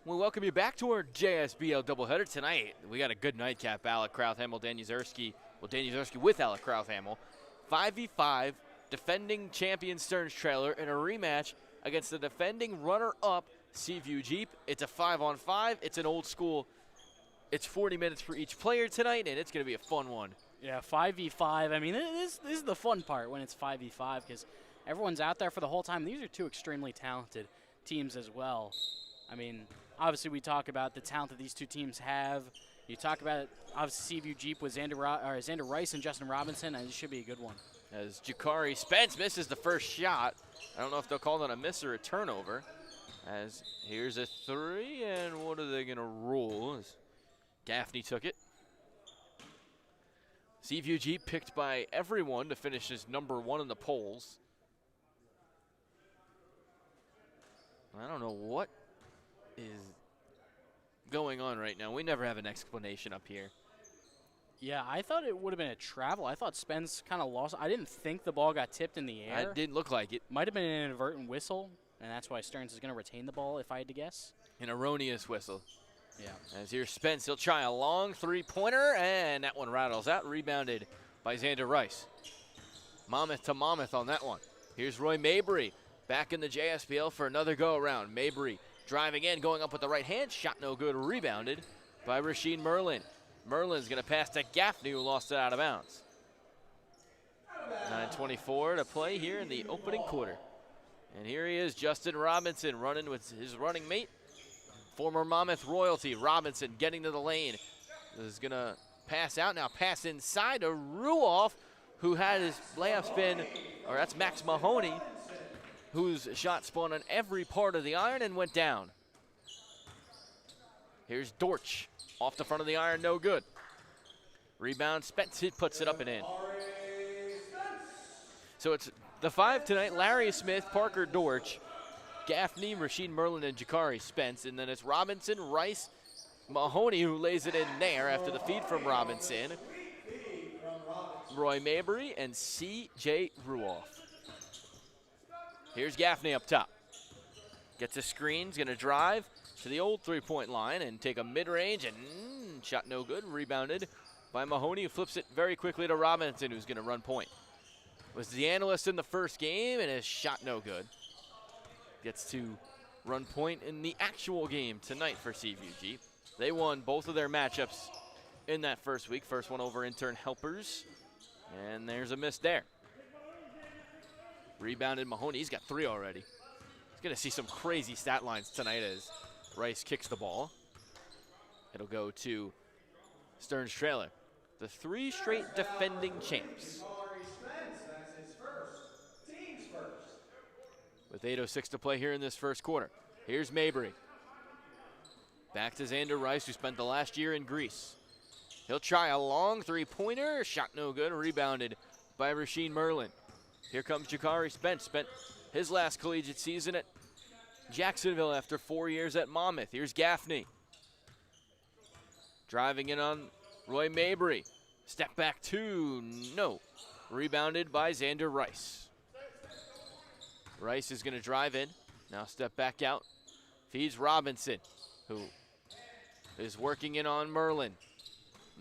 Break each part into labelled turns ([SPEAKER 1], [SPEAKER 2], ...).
[SPEAKER 1] We welcome you back to our JSBL doubleheader tonight. We got a good nightcap. Alec Krauthamel, Dan Yuzerski. Well, Dan Yuzerski with Alec Krauthamel. 5v5, defending champion Stearns Trailer in a rematch against the defending runner-up Seaview Jeep. It's a 5-on-5. It's an old school. It's 40 minutes for each player tonight, and it's going to be a fun one.
[SPEAKER 2] Yeah, 5v5. I mean, this is the fun part when it's 5v5 because everyone's out there for the whole time. These are two extremely talented teams as well. I mean, obviously we talk about the talent that these two teams have. You talk about, obviously, Seaview Jeep with Xander Rice and Justin Robinson, and it should be a good one.
[SPEAKER 1] As Jakari Spence misses the first shot. I don't know if they'll call that a miss or a turnover. As here's a three, and what are they going to rule? As Gaffney took it. Seaview Jeep picked by everyone to finish as #1 in the polls. I don't know what is going on right now. We never have an explanation up here.
[SPEAKER 2] Yeah, I thought it would have been a travel. I thought Spence kind of lost. I didn't think the ball got tipped in the air.
[SPEAKER 1] It didn't look like it.
[SPEAKER 2] Might have been an inadvertent whistle, and that's why Stearns is going to retain the ball, if I had to guess.
[SPEAKER 1] An erroneous whistle.
[SPEAKER 2] Yeah.
[SPEAKER 1] As here's Spence, he'll try a long three-pointer, and that one rattles out, rebounded by Xander Rice. Monmouth to Monmouth on that one. Here's Roy Mabry back in the JSBL for another go-around. Mabry driving in, going up with the right hand, shot no good, rebounded by Rasheen Merlin. Merlin's going to pass to Gaffney, who lost it out of bounds. 9:24 to play here in the opening quarter. And here he is, Justin Robinson, running with his running mate, former Monmouth royalty. Robinson getting to the lane. This is going to pass out now, pass inside to Ruoff, who had his layup spin, or that's Max Mahoney, whose shot spun on every part of the iron and went down. Here's Dortch off the front of the iron, no good. Rebound, Spence puts it up and in. So it's the five tonight: Larry Smith, Parker Dortch, Gaffney, Rasheen Merlin, and Jakari Spence. And then it's Robinson, Rice, Mahoney, who lays it in there after the feed from Robinson, Roy Mabry, and C.J. Ruoff. Here's Gaffney up top. Gets a screen, he's going to drive to the old three-point line and take a mid-range, and shot no good. Rebounded by Mahoney, who flips it very quickly to Robinson, who's going to run point. Was the analyst in the first game, and his shot no good. Gets to run point in the actual game tonight for Seaview Jeep. They won both of their matchups in that first week. First one over intern Helpers, and there's a miss there. Rebounded Mahoney, he's got 3 already. He's going to see some crazy stat lines tonight as Rice kicks the ball. It'll go to Stearns Trailer, the 3 straight defending champs. With 8:06 to play here in this first quarter. Here's Mabry. Back to Xander Rice, who spent the last year in Greece. He'll try a long three-pointer, shot no good, rebounded by Rasheen Merlin. Here comes Jakari Spence, spent his last collegiate season at Jacksonville after 4 years at Monmouth. Here's Gaffney. Driving in on Roy Mabry. Step back 2, no. Rebounded by Xander Rice. Rice is going to drive in. Now step back out. Feeds Robinson, who is working in on Merlin.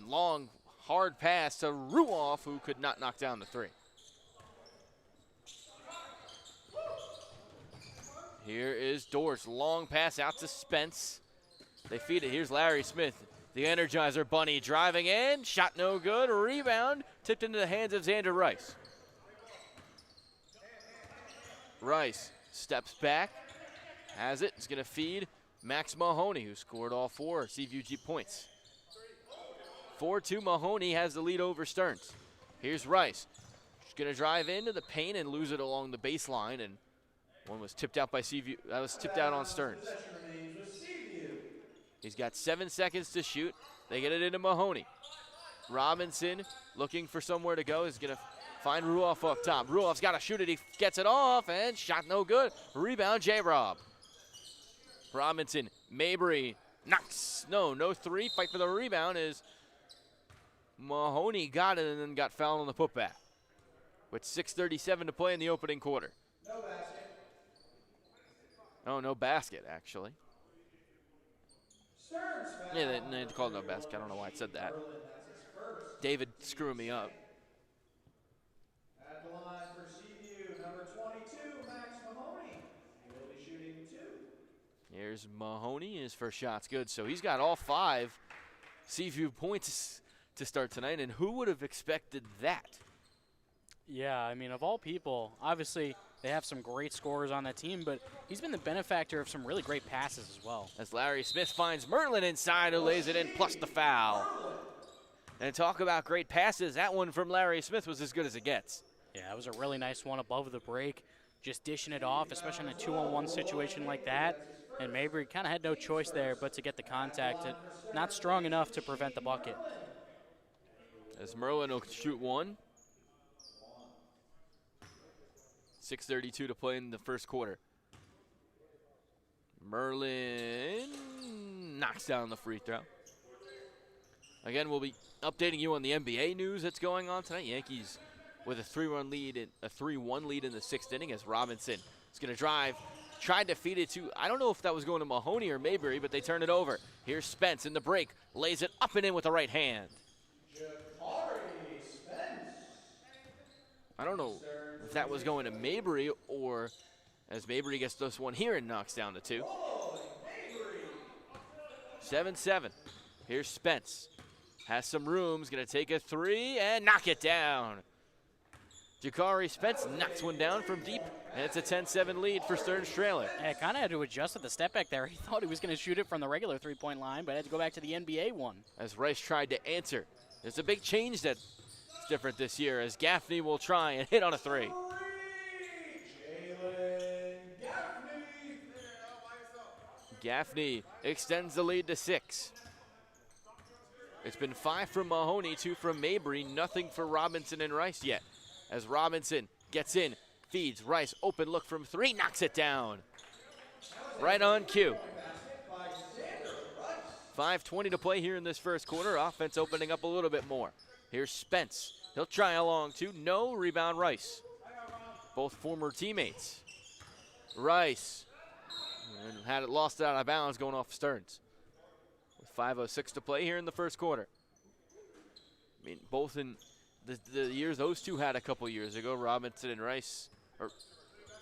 [SPEAKER 1] Long, hard pass to Ruoff, who could not knock down the 3. Here is Dortch. Long pass out to Spence. They feed it. Here's Larry Smith, the Energizer Bunny, driving in. Shot no good. Rebound tipped into the hands of Xander Rice. Rice steps back, has it. He's going to feed Max Mahoney, who scored all 4 Seaview Jeep points. 4-2, Mahoney has the lead over Stearns. Here's Rice. He's going to drive into the paint and lose it along the baseline, and one was tipped out by Seaview. That was tipped out on Stearns. He's got 7 seconds to shoot. They get it into Mahoney. Robinson looking for somewhere to go is going to find Ruoff up top. Ruoff's got to shoot it. He gets it off, and shot no good. Rebound, J-Rob. Robinson, Mabry, knocks. No 3. Fight for the rebound is Mahoney. Got it and then got fouled on the putback. With 6:37 to play in the opening quarter. No basket, actually. Yeah, they called it no basket. I don't know why I said that. David screwing me up.
[SPEAKER 3] At the line for Seaview, number 22, Max Mahoney. He will be shooting 2.
[SPEAKER 1] Here's Mahoney. His first shot's good, so he's got all 5 Seaview points to start tonight, and who would have expected that?
[SPEAKER 2] Yeah, I mean, of all people, obviously they have some great scorers on that team, but he's been the benefactor of some really great passes as well.
[SPEAKER 1] As Larry Smith finds Merlin inside, who lays it in, plus the foul. And talk about great passes. That one from Larry Smith was as good as it gets.
[SPEAKER 2] Yeah, it was a really nice one above the break, just dishing it off, especially in a 2-on-1 situation like that. And Mabry kind of had no choice there but to get the contact. Not strong enough to prevent the bucket.
[SPEAKER 1] As Merlin will shoot one. 6:32 to play in the first quarter. Merlin knocks down the free throw. Again, we'll be updating you on the NBA news that's going on tonight. Yankees with a 3-1 lead in the 6th inning as Robinson is going to drive. Tried to feed it to, I don't know if that was going to Mahoney or Mabry, but they turn it over. Here's Spence in the break. Lays it up and in with the right hand. I don't know if that was going to Mabry or as Mabry gets this one here and knocks down the 2. 7-7. Here's Spence. Has some room. Going to take a 3 and knock it down. Jakari Spence knocks one down from deep, and it's a 10-7 lead for Stearns trailer.
[SPEAKER 2] Yeah, kind of had to adjust at the step back there. He thought he was going to shoot it from the regular three-point line, but had to go back to the NBA one.
[SPEAKER 1] As Rice tried to answer. There's a big change that's different this year as Gaffney will try and hit on a 3. Gaffney extends the lead to 6. It's been 5 from Mahoney, 2 from Mabry, nothing for Robinson and Rice yet. As Robinson gets in, feeds Rice, open look from 3, knocks it down. Right on cue. 5:20 to play here in this first quarter. Offense opening up a little bit more. Here's Spence. He'll try a long 2. No, rebound Rice. Both former teammates. Rice and had it lost out of bounds going off Stearns. With 5:06 to play here in the first quarter. I mean, both in the years those two had a couple years ago, Robinson and Rice, or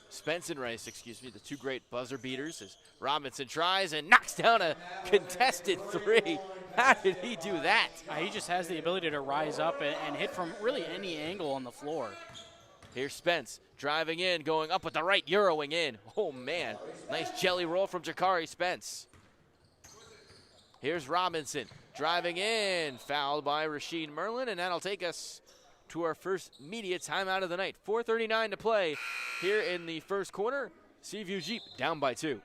[SPEAKER 1] Spence and Rice, excuse me, the 2 great buzzer beaters as Robinson tries and knocks down a contested 3. How did he do that?
[SPEAKER 2] He just has the ability to rise up and hit from really any angle on the floor.
[SPEAKER 1] Here's Spence driving in, going up with the right, Euroing in. Oh, man. Nice jelly roll from Jakari Spence. Here's Robinson driving in, fouled by Rasheed Merlin, and that'll take us to our first media timeout of the night. 4:39 to play here in the first quarter. Seaview Jeep down by 2.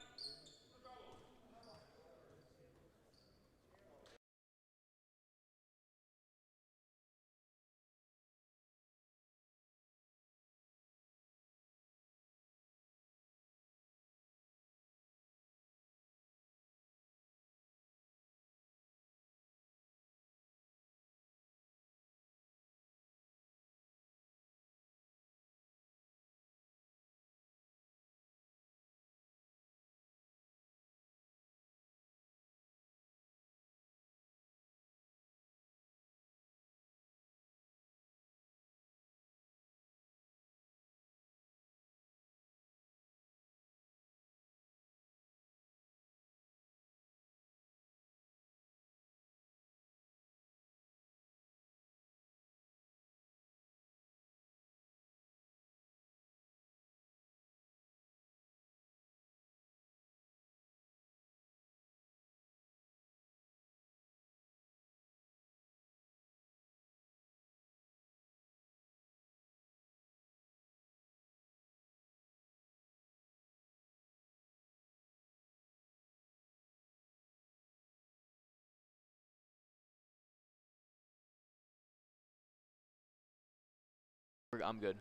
[SPEAKER 1] I'm good.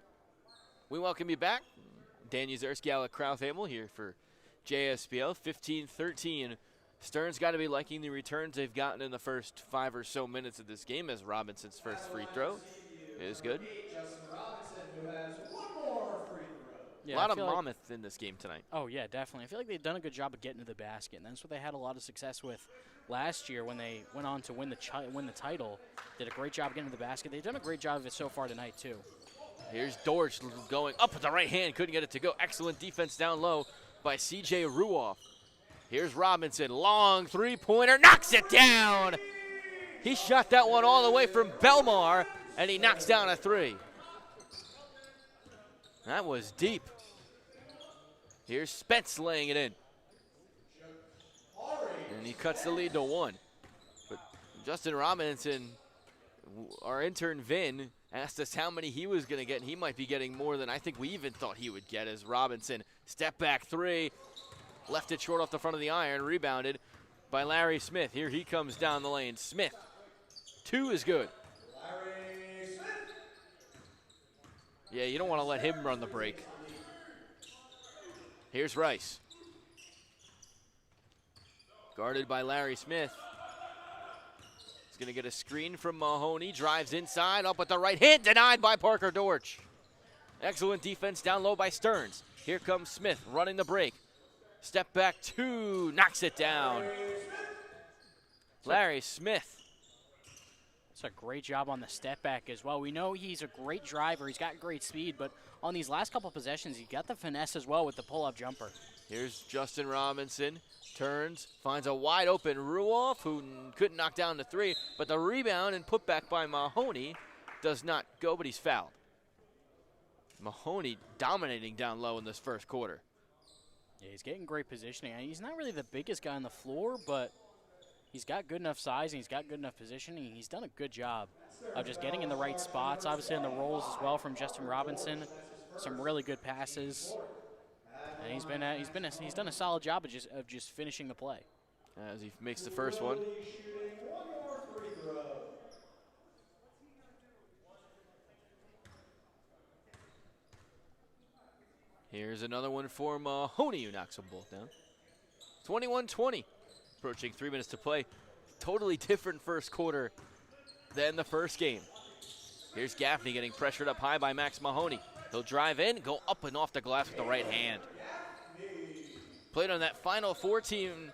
[SPEAKER 1] We welcome you back. Dan Yuzerski, Alec Krauthamel here for JSPL. 15-13. Stearns got to be liking the returns they've gotten in the first 5 or so minutes of this game as Robinson's first free throw is good.
[SPEAKER 2] Yeah,
[SPEAKER 1] a lot of
[SPEAKER 2] like
[SPEAKER 1] Monmouth in this game tonight.
[SPEAKER 2] Oh, yeah, definitely. I feel like they've done a good job of getting to the basket, and that's what they had a lot of success with last year when they went on to win the title. Did a great job getting to the basket. They've done a great job of it so far tonight, too.
[SPEAKER 1] Here's Dorch going up with the right hand. Couldn't get it to go. Excellent defense down low by C.J. Ruoff. Here's Robinson. Long three-pointer. Knocks it down. He shot that one all the way from Belmar, and he knocks down a three. That was deep. Here's Spence laying it in. And he cuts the lead to 1. But Justin Robinson, our intern Vin, asked us how many he was going to get, and he might be getting more than I think we even thought he would get, as Robinson step back three, left it short off the front of the iron, rebounded by Larry Smith. Here he comes down the lane. Smith, 2 is good. Yeah, you don't want to let him run the break. Here's Rice. Guarded by Larry Smith. He's going to get a screen from Mahoney. Drives inside, up with the right hand. Denied by Parker Dorch. Excellent defense down low by Stearns. Here comes Smith running the break. Step back 2, knocks it down. Larry Smith.
[SPEAKER 2] It's a great job on the step back as well. We know he's a great driver. He's got great speed, but on these last couple possessions, he got the finesse as well with the pull-up jumper.
[SPEAKER 1] Here's Justin Robinson. Turns, finds a wide open Ruoff, who couldn't knock down the three, but the rebound and put back by Mahoney does not go, but he's fouled. Mahoney dominating down low in this first quarter.
[SPEAKER 2] Yeah, he's getting great positioning. He's not really the biggest guy on the floor, but he's got good enough size and he's got good enough positioning. He's done a good job of just getting in the right spots, obviously on the rolls as well from Justin Robinson. Some really good passes. And he's done a solid job of just finishing the play.
[SPEAKER 1] As he makes the first one. Here's another one for Mahoney, who knocks them both down. 21-20, approaching 3 minutes to play. Totally different first quarter than the first game. Here's Gaffney getting pressured up high by Max Mahoney. He'll drive in, go up and off the glass with the right hand. Played on that Final Four team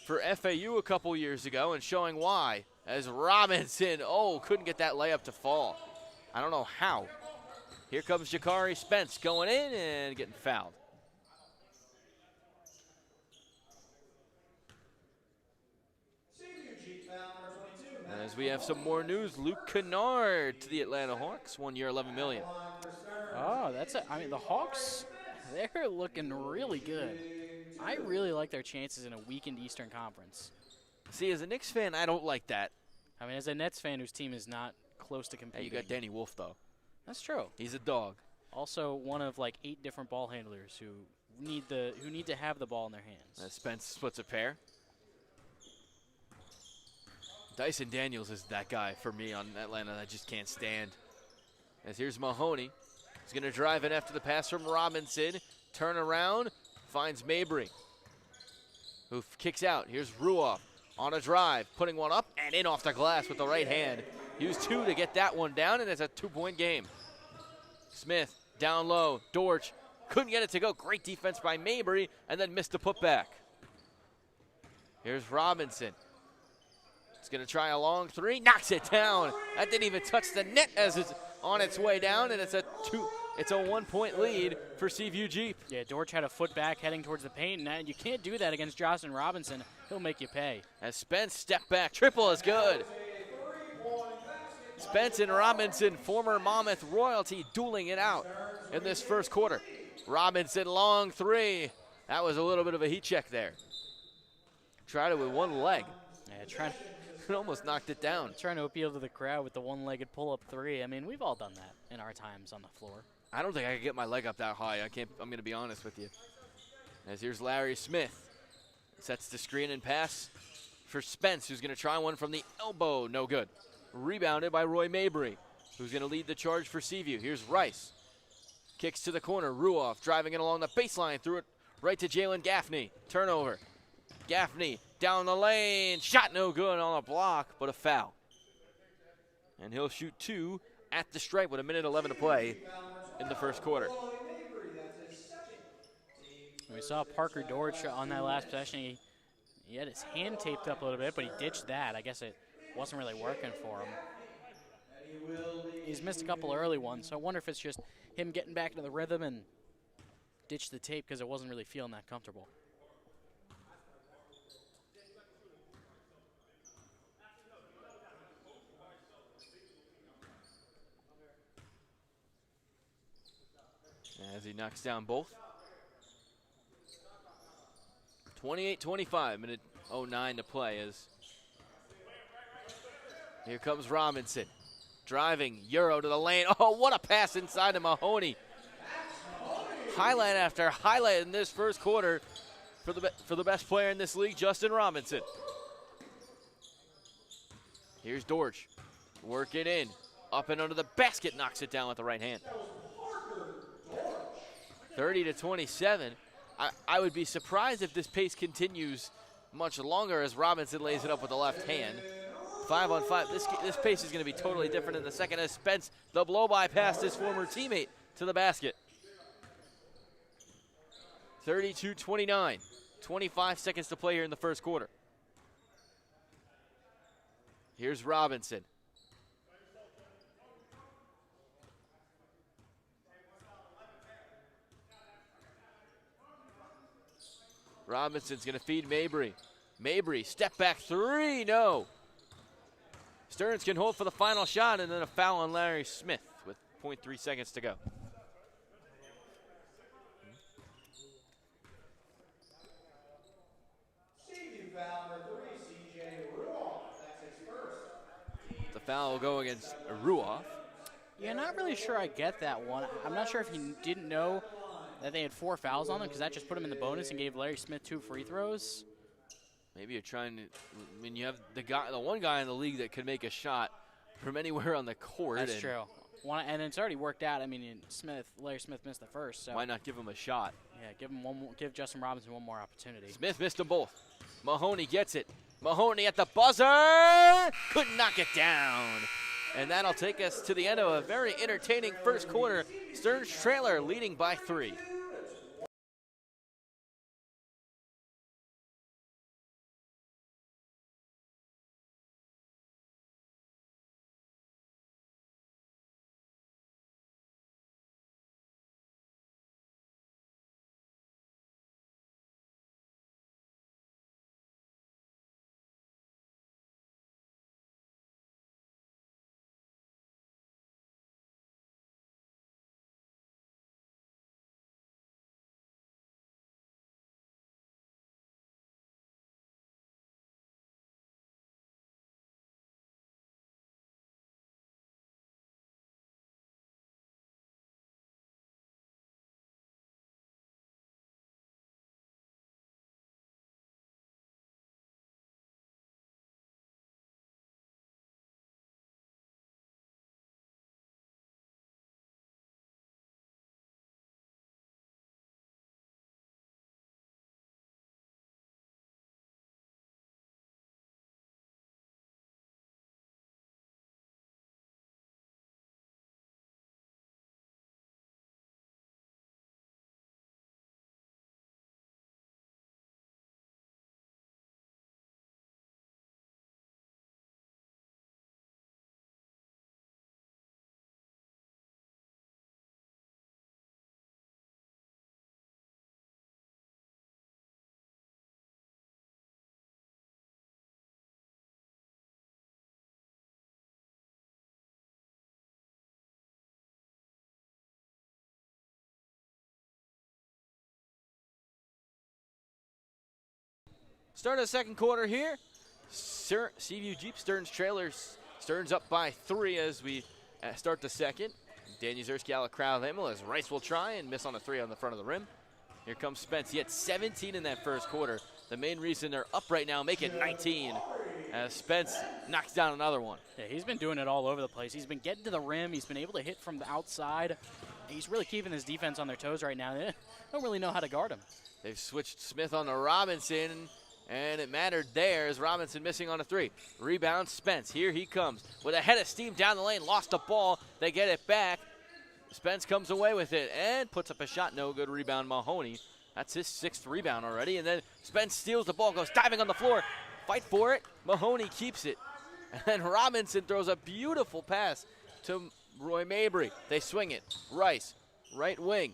[SPEAKER 1] for FAU a couple years ago and showing why. As Robinson, couldn't get that layup to fall. I don't know how. Here comes Jakari Spence going in and getting fouled. As we have some more news, Luke Kennard to the Atlanta Hawks, 1 year, $11 million.
[SPEAKER 2] Oh, the Hawks, they're looking really good. I really like their chances in a weakened Eastern Conference.
[SPEAKER 1] See, as a Knicks fan, I don't like that.
[SPEAKER 2] I mean, as a Nets fan whose team is not close to competing.
[SPEAKER 1] Hey, you got Danny Wolf, though.
[SPEAKER 2] That's true.
[SPEAKER 1] He's a dog.
[SPEAKER 2] Also, one of like 8 different ball handlers who need to have the ball in their hands.
[SPEAKER 1] Spence splits a pair. Dyson Daniels is that guy for me on Atlanta that I just can't stand. As here's Mahoney. He's going to drive in after the pass from Robinson. Turn around, finds Mabry, who kicks out. Here's Ruoff on a drive, putting one up and in off the glass with the right hand. Used 2 to get that one down, and it's a 2-point game. Smith down low. Dorch couldn't get it to go. Great defense by Mabry, and then missed the putback. Here's Robinson. He's going to try a long 3. Knocks it down. That didn't even touch the net as it's on its way down, and it's a 1-point lead for Seaview Jeep.
[SPEAKER 2] Yeah, Dorch had a foot back heading towards the paint, and you can't do that against Justin Robinson. He'll make you pay.
[SPEAKER 1] As Spence step back. Triple is good. Spence and Robinson, former Monmouth royalty, dueling it out in this first quarter. Robinson, long 3. That was a little bit of a heat check there. Tried it with one leg.
[SPEAKER 2] Yeah,
[SPEAKER 1] It almost knocked it down.
[SPEAKER 2] trying to appeal to the crowd with the one-legged pull-up 3. I mean, we've all done that in our times on the floor.
[SPEAKER 1] I don't think I could get my leg up that high. I'm going to be honest with you. As here's Larry Smith. Sets the screen and pass for Spence, who's going to try one from the elbow. No good. Rebounded by Roy Mabry, who's going to lead the charge for Seaview. Here's Rice. Kicks to the corner. Ruoff driving it along the baseline. Threw it right to Jalen Gaffney. Turnover. Gaffney down the lane. Shot no good on a block, but a foul. And he'll shoot 2 at the stripe with 1:11 to play in the first quarter.
[SPEAKER 2] We saw Parker Dorch on that last possession. He had his hand taped up a little bit, but he ditched that. I guess it wasn't really working for him. He's missed a couple early ones, so I wonder if it's just him getting back into the rhythm and ditch the tape because it wasn't really feeling that comfortable.
[SPEAKER 1] As he knocks down both. 28-25, minute 09 to play as here comes Robinson. Driving Euro to the lane. Oh, what a pass inside to Mahoney. Highlight after highlight in this first quarter for the best player in this league, Justin Robinson. Here's Dortch. Working in. Up and under the basket, knocks it down with the right hand. 30-27. I would be surprised if this pace continues much longer as Robinson lays it up with the left hand. 5-on-5. This pace is going to be totally different in the second as Spence, the blow-by past his former teammate to the basket. 32-29. 25 seconds to play here in the first quarter. Here's Robinson. Robinson's going to feed Mabry. Mabry, step back three, no. Stearns can hold for the final shot, and then a foul on Larry Smith with 0.3 seconds to go.
[SPEAKER 3] Foul number 3, CJ Ruoff. That's his first.
[SPEAKER 1] The foul will go against Ruoff.
[SPEAKER 2] Yeah, not really sure I get that one. I'm not sure if he didn't know that they had 4 fouls on them because that just put him in the bonus and gave Larry Smith 2 free throws.
[SPEAKER 1] Maybe you're trying to. I mean, you have the one guy in the league that could make a shot from anywhere on the court.
[SPEAKER 2] That's true. And it's already worked out. I mean, Larry Smith missed the first. So
[SPEAKER 1] why not give him a shot?
[SPEAKER 2] Yeah, give Justin Robinson one more opportunity.
[SPEAKER 1] Smith missed them both. Mahoney gets it. Mahoney at the buzzer. Couldn't knock it down. And that'll take us to the end of a very entertaining first quarter. Stearns trailer leading by 3. Start of the second quarter here. Seaview Jeep Stearns trailers. Stearns up by 3 as we start the second. Dan Yuzerski out of crowd Himmel as Rice will try and miss on a 3 on the front of the rim. Here comes Spence. He had 17 in that first quarter. The main reason they're up right now, make it 19 as Spence knocks down another one.
[SPEAKER 2] Yeah, he's been doing it all over the place. He's been getting to the rim. He's been able to hit from the outside. He's really keeping his defense on their toes right now. They don't really know how to guard him.
[SPEAKER 1] They've switched Smith on to Robinson, and it mattered there as Robinson missing on a 3. Rebound Spence. Here he comes with a head of steam down the lane. Lost the ball. They get it back. Spence comes away with it and puts up a shot. No good. Rebound Mahoney That's his 6th rebound already. And then Spence steals the ball, goes diving on the floor. Fight for it. Mahoney keeps it. And then Robinson throws a beautiful pass to Roy Mabry. They swing it. Rice, right wing.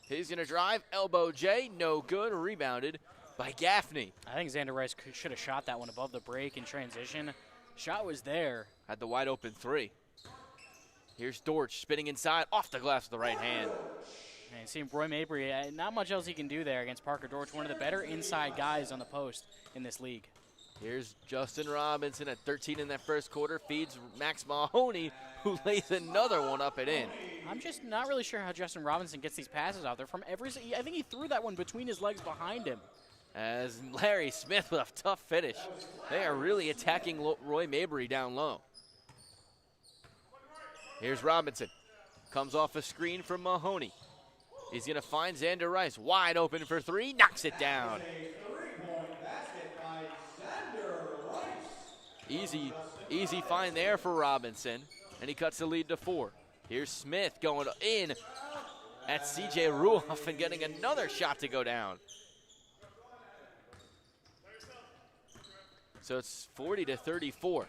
[SPEAKER 1] He's going to drive. Elbow J, no good. Rebounded by Gaffney.
[SPEAKER 2] I think Xander Rice should have shot that one above the break in transition. Shot was there.
[SPEAKER 1] Had the wide open 3. Here's Dortch spinning inside, off the glass with the right hand.
[SPEAKER 2] And see Roy Mabry, not much else he can do there against Parker Dortch, one of the better inside guys on the post in this league.
[SPEAKER 1] Here's Justin Robinson at 13 in that first quarter, feeds Max Mahoney, who lays another one up and in.
[SPEAKER 2] I'm just not really sure how Justin Robinson gets these passes out there from every. I think he threw that one between his legs behind him.
[SPEAKER 1] As Larry Smith with a tough finish. They are really attacking Roy Mabry down low. Here's Robinson. Comes off a screen from Mahoney. He's going to find Xander Rice. Wide open for 3. Knocks it down. Easy find there for Robinson. And he cuts the lead to 4. Here's Smith going in at CJ Ruoff and getting another shot to go down. So it's 40-34.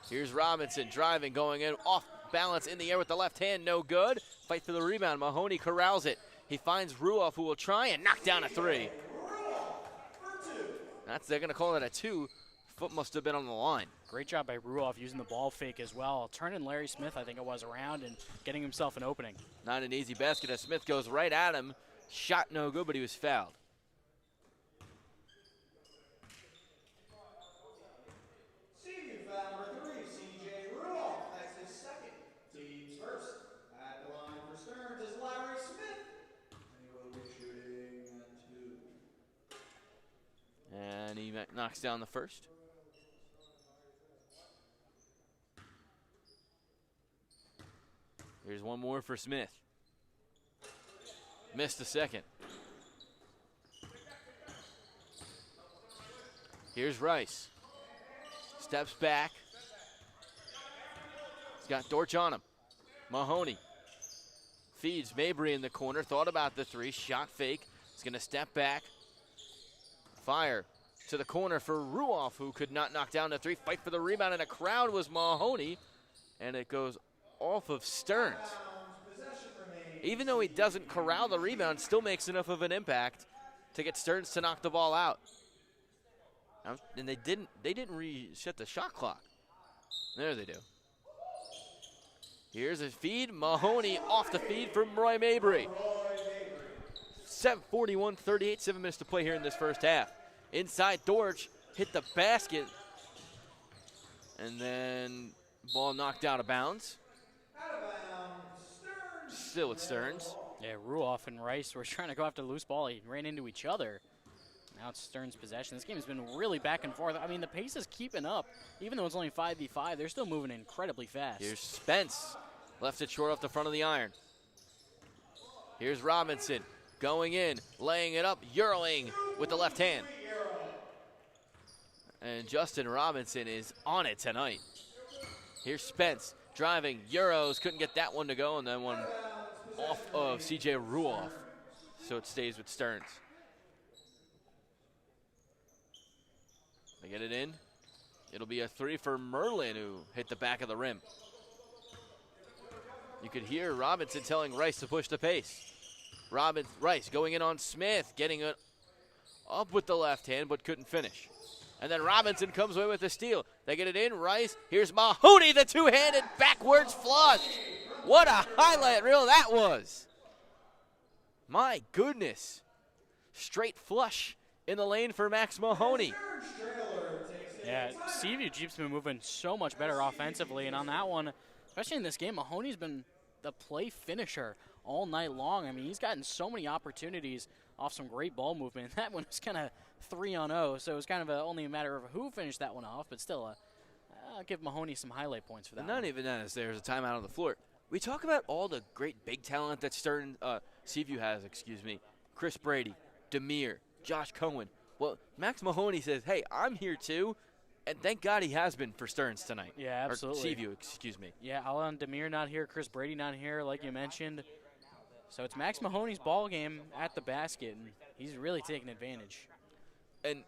[SPEAKER 1] Here's Robinson driving, going in, off balance in the air with the left hand, no good. Fight for the rebound. Mahoney corrals it. He finds Ruoff, who will try and knock down a 3. They're going to call it a 2. Foot must have been on the line.
[SPEAKER 2] Great job by Ruoff using the ball fake as well. Turning Larry Smith, I think it was, around and getting himself an opening.
[SPEAKER 1] Not an easy basket as Smith goes right at him. Shot no good, but he was fouled.
[SPEAKER 3] Seaview foul number 3, CJ Ruoff. That's his 2nd. Team's first. At the line for Stearns is Larry Smith. And he will be shooting 2.
[SPEAKER 1] And he knocks down the first. Here's one more for Smith. Missed the second. Here's Rice. Steps back. He's got Dortch on him. Mahoney feeds Mabry in the corner. Thought about the 3. Shot fake. He's going to step back. Fire to the corner for Ruoff, who could not knock down the 3. Fight for the rebound, and a crowd was Mahoney. And it goes off of Stearns. Even though he doesn't corral the rebound, still makes enough of an impact to get Stearns to knock the ball out. And they didn't reset the shot clock. There they do. Here's a feed. Mahoney off the feed from Roy Mabry. 41-38, 7 minutes to play here in this first half. Inside Dortch, hit the basket. And then ball knocked out of bounds. Still with Stearns.
[SPEAKER 2] Yeah, Ruoff and Rice were trying to go after the loose ball. They ran into each other. Now it's Stearns' possession. This game has been really back and forth. I mean, the pace is keeping up. Even though it's only 5v5, they're still moving incredibly fast.
[SPEAKER 1] Here's Spence. Left it short off the front of the iron. Here's Robinson going in, laying it up, Euroing with the left hand. And Justin Robinson is on it tonight. Here's Spence driving, Euros, couldn't get that one to go, and then one off of CJ Ruoff. So it stays with Stearns. They get it in. It'll be a 3 for Merlin, who hit the back of the rim. You could hear Robinson telling Rice to push the pace. Rice going in on Smith, getting it up with the left hand, but couldn't finish. And then Robinson comes away with the steal. They get it in, Rice. Here's Mahoney, the two-handed backwards flush. What a highlight reel that was. My goodness. Straight flush in the lane for Max Mahoney.
[SPEAKER 2] Yeah, Seaview Jeep's been moving so much better offensively, and on that one, especially in this game, Mahoney's been the play finisher all night long. I mean, he's gotten so many opportunities off some great ball movement. That one was kind of 3-on-0, so it was kind of only a matter of who finished that one off, but still, I'll give Mahoney some highlight points for that.
[SPEAKER 1] Not even that, as there's a timeout on the floor. We talk about all the great big talent that Seaview has, Chris Brady, Demir, Josh Cohen. Well, Max Mahoney says, hey, I'm here too, and thank God he has been for Stearns tonight.
[SPEAKER 2] Yeah, absolutely.
[SPEAKER 1] Or Seaview,
[SPEAKER 2] Yeah, Alan Demir not here, Chris Brady not here, like you mentioned. So it's Max Mahoney's ball game at the basket, and he's really taking advantage.
[SPEAKER 1] And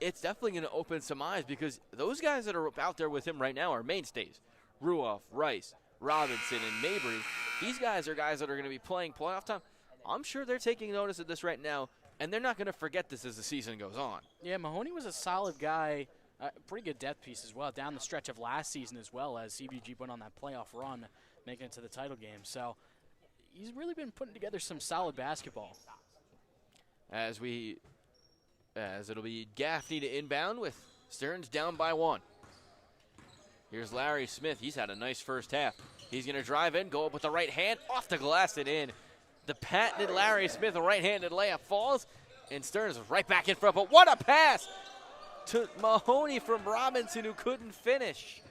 [SPEAKER 1] it's definitely going to open some eyes because those guys that are out there with him right now are mainstays. Ruoff, Rice, Robinson, and Mabry. These guys are guys that are going to be playing playoff time. I'm sure they're taking notice of this right now, and they're not going to forget this as the season goes on.
[SPEAKER 2] Yeah, Mahoney was a solid guy, pretty good depth piece as well, down the stretch of last season as well as CBG went on that playoff run, making it to the title game. So he's really been putting together some solid basketball.
[SPEAKER 1] As it'll be Gaffney to inbound with Stearns down by 1. Here's Larry Smith. He's had a nice first half. He's going to drive in, go up with the right hand, off the glass and in. The patented Larry Smith right-handed layup falls, and Stearns is right back in front. But what a pass to Mahoney from Robinson, who couldn't finish.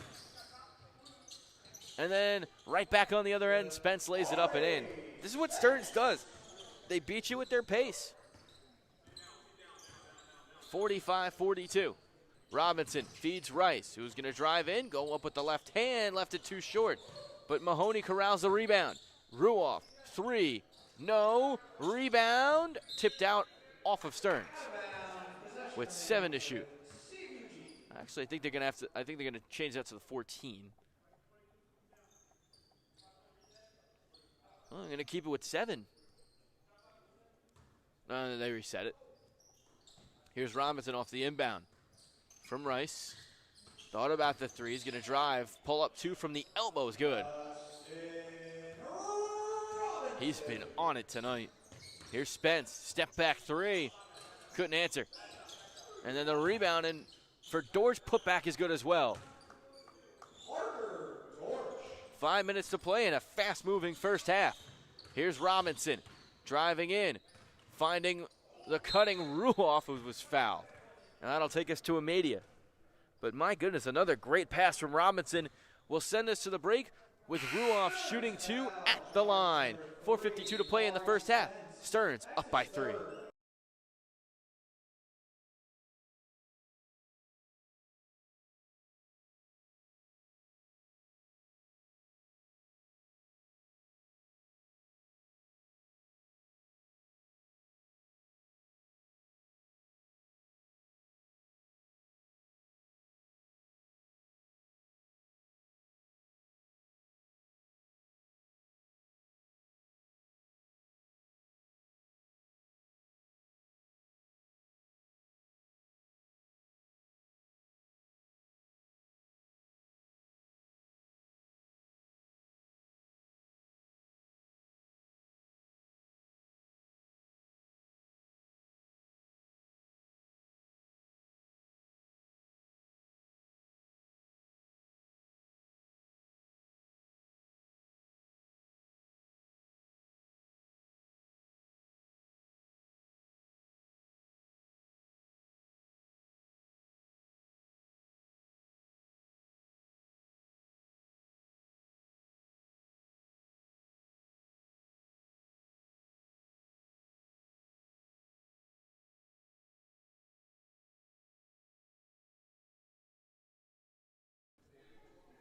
[SPEAKER 1] And then right back on the other end, Spence lays it up and in. This is what Stearns does. They beat you with their pace. 45-42. Robinson feeds Rice, who's going to drive in, go up with the left hand, left it too short. But Mahoney corrals the rebound. Ruoff, 3, no, rebound, tipped out off of Stearns with 7 to shoot. Actually, I think they're going to change that to the 14. Well, I'm going to keep it with 7. They reset it. Here's Robinson off the inbound from Rice. Thought about the 3. He's going to drive. Pull up 2 from the elbow is good. He's been on it tonight. Here's Spence. Step back 3. Couldn't answer. And then the rebound and for Dorsch, putback is good as well. 5 minutes to play in a fast-moving first half. Here's Robinson driving in, finding the cutting Ruoff, who was fouled. And that'll take us to Amedia. But my goodness, another great pass from Robinson will send us to the break with Ruoff shooting 2 at the line. 4:52 to play in the first half. Stearns up by 3.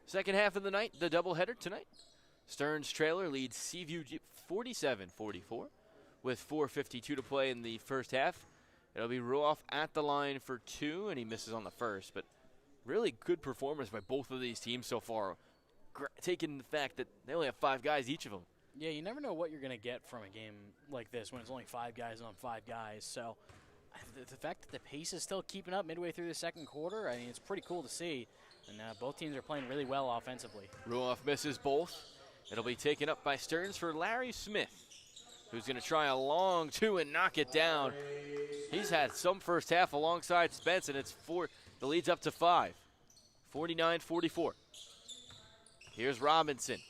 [SPEAKER 1] Second half of the night, the doubleheader tonight. Stearns trailer leads Seaview 47-44 with 4:52 to play in the first half. It'll be Ruoff at the line for 2, and he misses on the first. But really good performance by both of these teams so far, taking the fact that they only have 5 guys, each of them.
[SPEAKER 2] Yeah, you never know what you're going to get from a game like this when it's only 5 guys on 5 guys. So the fact that the pace is still keeping up midway through the second quarter, I mean, it's pretty cool to see. And both teams are playing really well offensively.
[SPEAKER 1] Ruoff misses both. It'll be taken up by Stearns for Larry Smith, who's going to try a long 2 and knock it down. He's had some first half alongside Spence, and it's 4. The lead's up to 5. 49-44. Here's Robinson.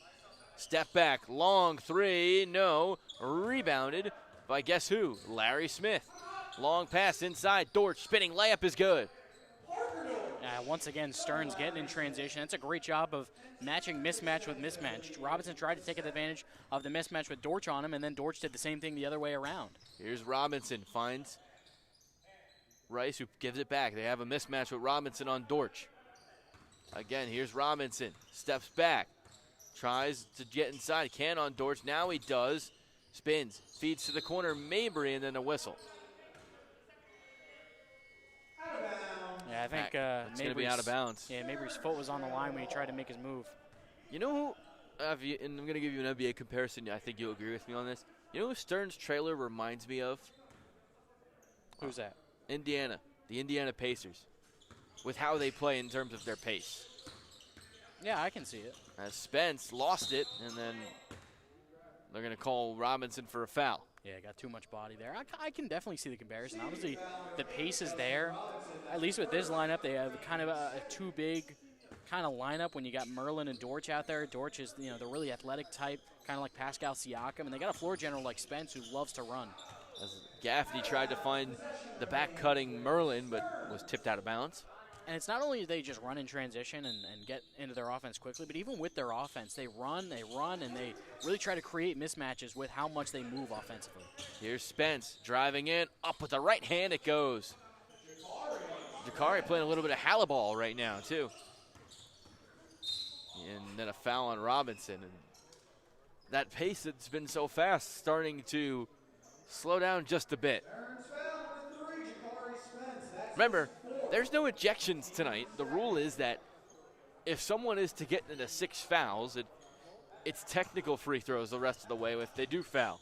[SPEAKER 1] Step back, long 3, no. Rebounded by guess who? Larry Smith. Long pass inside, Dortch spinning layup is good.
[SPEAKER 2] Once again, Stearns getting in transition. It's a great job of matching mismatch with mismatch. Robinson tried to take advantage of the mismatch with Dortch on him, and then Dortch did the same thing the other way around.
[SPEAKER 1] Here's Robinson, finds Rice, who gives it back. They have a mismatch with Robinson on Dortch. Again, here's Robinson, steps back, tries to get inside, can on Dortch. Now he does. Spins, feeds to the corner, Mabry, and then a whistle.
[SPEAKER 2] Yeah, I think
[SPEAKER 1] It's going to be out of bounds.
[SPEAKER 2] Yeah, Mabry's foot was on the line when he tried to make his move.
[SPEAKER 1] You know who, and I'm going to give you an NBA comparison. I think you'll agree with me on this. You know who Stearns' trailer reminds me of?
[SPEAKER 2] Who's that?
[SPEAKER 1] Indiana, the Indiana Pacers, with how they play in terms of their pace.
[SPEAKER 2] Yeah, I can see it.
[SPEAKER 1] As Spence lost it, and then they're going to call Robinson for a foul.
[SPEAKER 2] Yeah, got too much body there. I can definitely see the comparison. Obviously, the pace is there. At least with this lineup, they have kind of a too big kind of lineup when you got Merlin and Dortch out there. Dortch is, the really athletic type, kind of like Pascal Siakam. And they got a floor general like Spence who loves to run.
[SPEAKER 1] As Gaffney tried to find the back-cutting Merlin, but was tipped out of bounds.
[SPEAKER 2] And it's not only they just run in transition and get into their offense quickly, but even with their offense, they run, and they really try to create mismatches with how much they move offensively.
[SPEAKER 1] Here's Spence driving in, up with the right hand it goes. Jakari playing a little bit of haliball right now, too. And then a foul on Robinson. And that pace that's been so fast starting to slow down just a bit. Remember, there's no ejections tonight. The rule is that if someone is to get into 6 fouls, it's technical free throws the rest of the way if they do foul.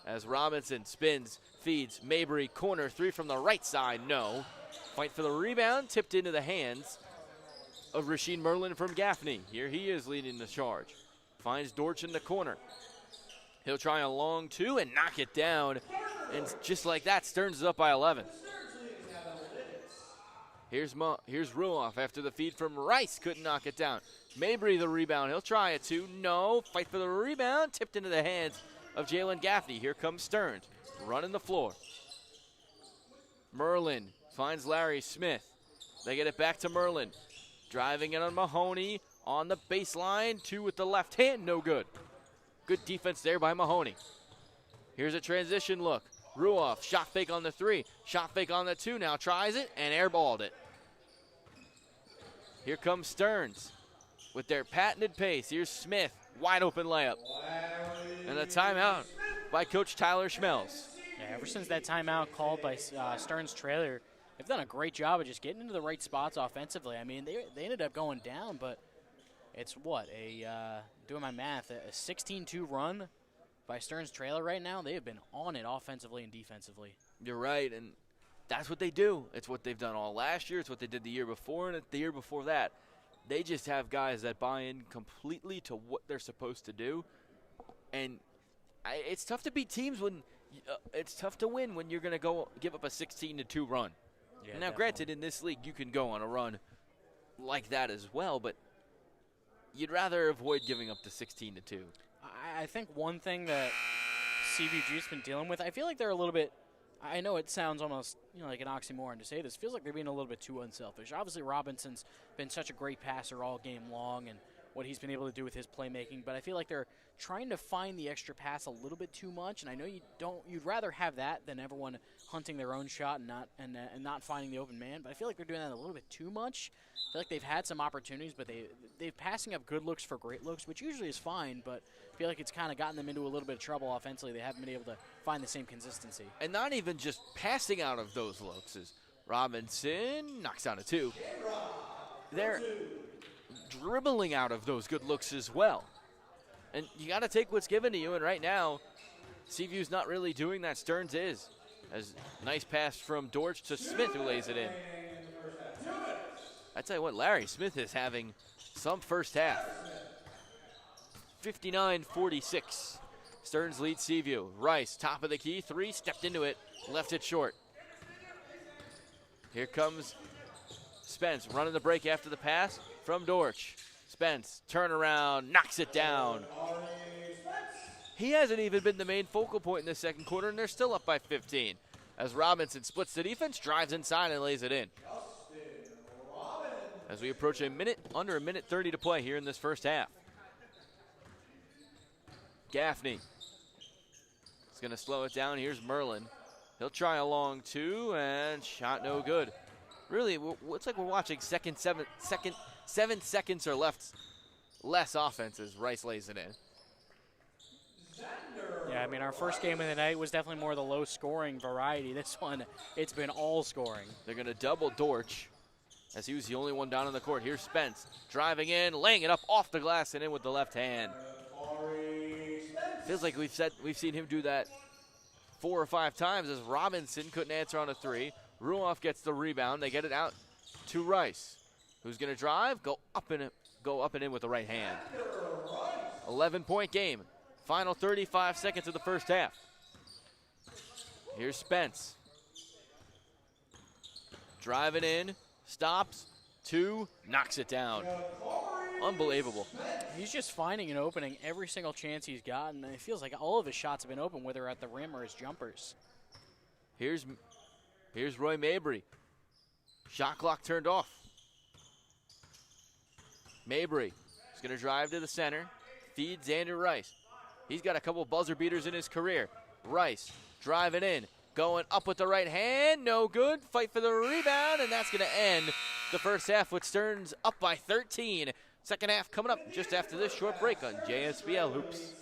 [SPEAKER 1] As Robinson spins, feeds, Mabry, corner, 3 from the right side, no. Fight for the rebound, tipped into the hands of Rasheed Merlin from Gaffney. Here he is leading the charge. Finds Dortch in the corner. He'll try a long 2 and knock it down. And just like that, Stearns is up by 11. Here's Ruoff after the feed from Rice. Couldn't knock it down. Mabry the rebound. He'll try a 2. No. Fight for the rebound. Tipped into the hands of Jalen Gaffney. Here comes Stearns. Running the floor. Merlin finds Larry Smith. They get it back to Merlin. Driving in on Mahoney on the baseline. 2 with the left hand. No good. Good defense there by Mahoney. Here's a transition look. Ruoff, shot fake on the 3. Shot fake on the 2 now. Tries it and airballed it. Here comes Stearns with their patented pace. Here's Smith, wide open layup. And a timeout by Coach Tyler Schmelz.
[SPEAKER 2] Yeah, ever since that timeout called by Stearns' trailer, they've done a great job of just getting into the right spots offensively. I mean, they ended up going down, but it's what, doing my math, a 16-2 run by Stearns' trailer right now. They have been on it offensively and defensively.
[SPEAKER 1] You're right, and that's what they do. It's what they've done all last year. It's what they did the year before, and the year before that. They just have guys that buy in completely to what they're supposed to do. And it's tough to beat teams when it's tough to win when you're going to go give up a 16-2 run.
[SPEAKER 2] Yeah,
[SPEAKER 1] now, granted, in this league, you can go on a run like that as well, but you'd rather avoid giving up the 16-2.
[SPEAKER 2] I think one thing that CVG's been dealing with, I feel like they're a little bit, I know it sounds almost like an oxymoron to say this, feels like they're being a little bit too unselfish. Obviously, Robinson's been such a great passer all game long and what he's been able to do with his playmaking, but I feel like they're trying to find the extra pass a little bit too much, and I know you'd rather have that than everyone hunting their own shot and not finding the open man, but I feel like they're doing that a little bit too much. I feel like they've had some opportunities, but they're passing up good looks for great looks, which usually is fine, but I feel like it's kind of gotten them into a little bit of trouble offensively. They haven't been able to find the same consistency.
[SPEAKER 1] And not even just passing out of those looks as Robinson knocks down a 2. They're dribbling out of those good looks as well. And you got to take what's given to you, and right now, Seaview's not really doing that. Stearns is. As nice pass from Dortch to Smith, who lays it in. I tell you what, Larry Smith is having some first half. 59-46. Stearns leads Seaview. Rice, top of the key, 3, stepped into it, left it short. Here comes Spence, running the break after the pass from Dortch. Spence, turnaround, knocks it down. He hasn't even been the main focal point in the second quarter, and they're still up by 15. As Robinson splits the defense, drives inside, and lays it in. As we approach under a minute 30 to play here in this first half. Gaffney is going to slow it down. Here's Merlin. He'll try a long 2, and shot no good. Really, it's like we're watching 7 seconds or less offense as Rice lays it in.
[SPEAKER 2] Yeah, Yeah, I mean, our first game of the night was definitely more the low-scoring variety. This one, it's been all scoring.
[SPEAKER 1] They're going to double Dortch as he was the only one down on the court. Here's Spence driving in, laying it up off the glass and in with the left hand. Feels like we've seen him do that 4 or 5 times as Robinson couldn't answer on a 3. Ruoff gets the rebound. They get it out to Rice, who's going to drive, go up and in with the right hand. 11-point game. Final 35 seconds of the first half. Here's Spence. Driving in, stops, 2, knocks it down. Unbelievable.
[SPEAKER 2] He's just finding an opening every single chance he's gotten. It feels like all of his shots have been open, whether at the rim or his jumpers.
[SPEAKER 1] Here's Roy Mabry. Shot clock turned off. Mabry is going to drive to the center, feeds Xander Rice. He's got a couple buzzer beaters in his career. Rice driving in, going up with the right hand, no good. Fight for the rebound, and that's going to end the first half with Stearns up by 13. Second half coming up just after this short break on JSBL Hoops.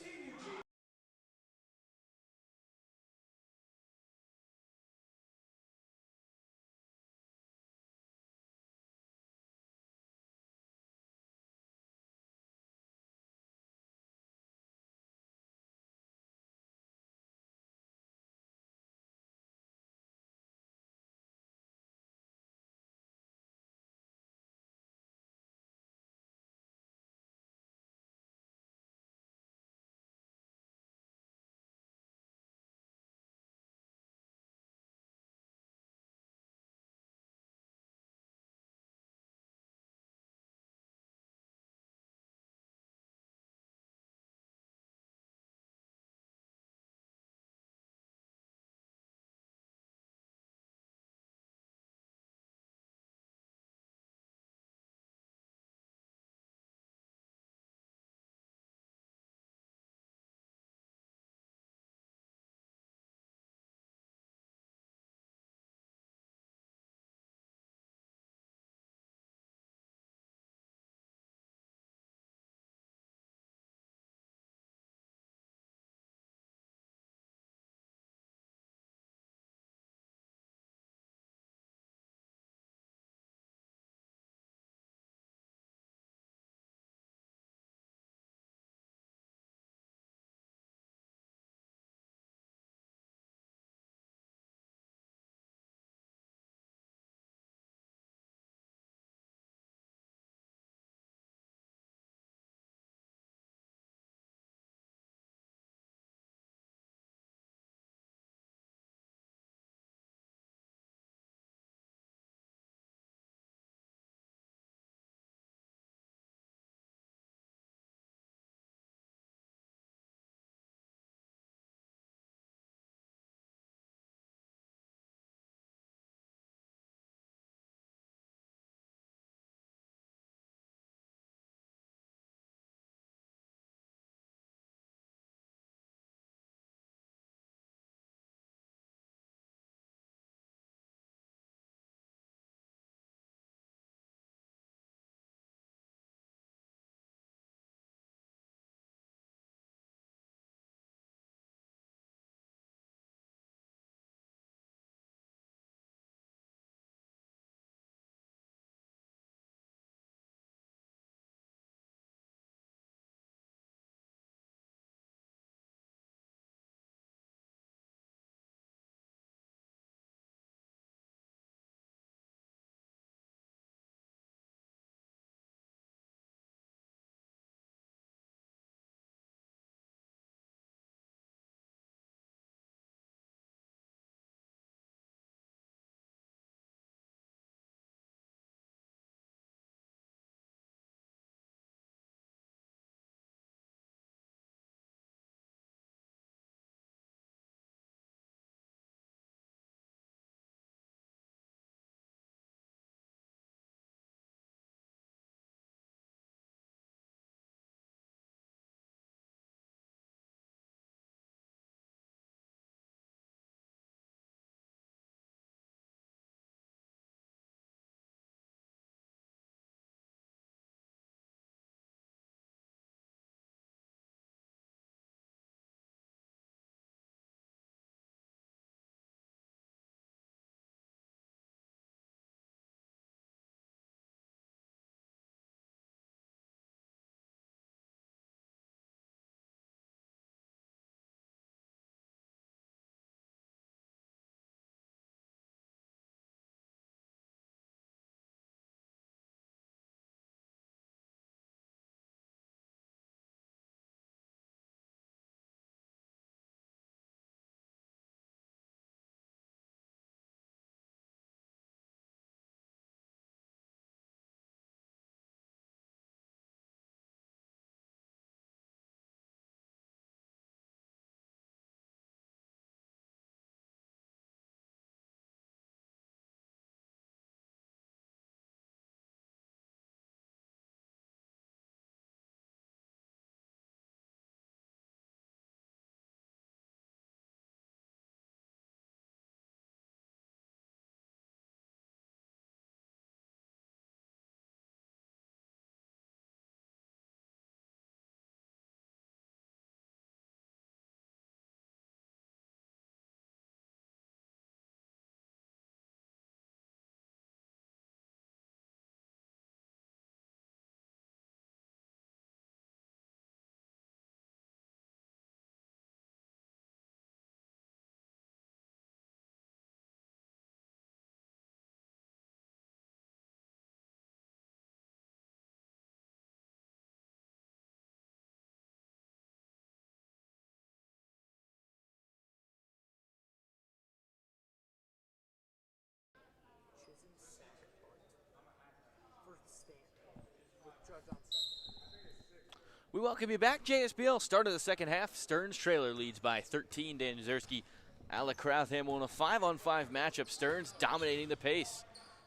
[SPEAKER 1] We welcome you back. JSBL, start of the second half. Stearns Trailer leads by 13. Dan Jezierski, Alec Cratham on a 5-on-5 matchup. Stearns dominating the pace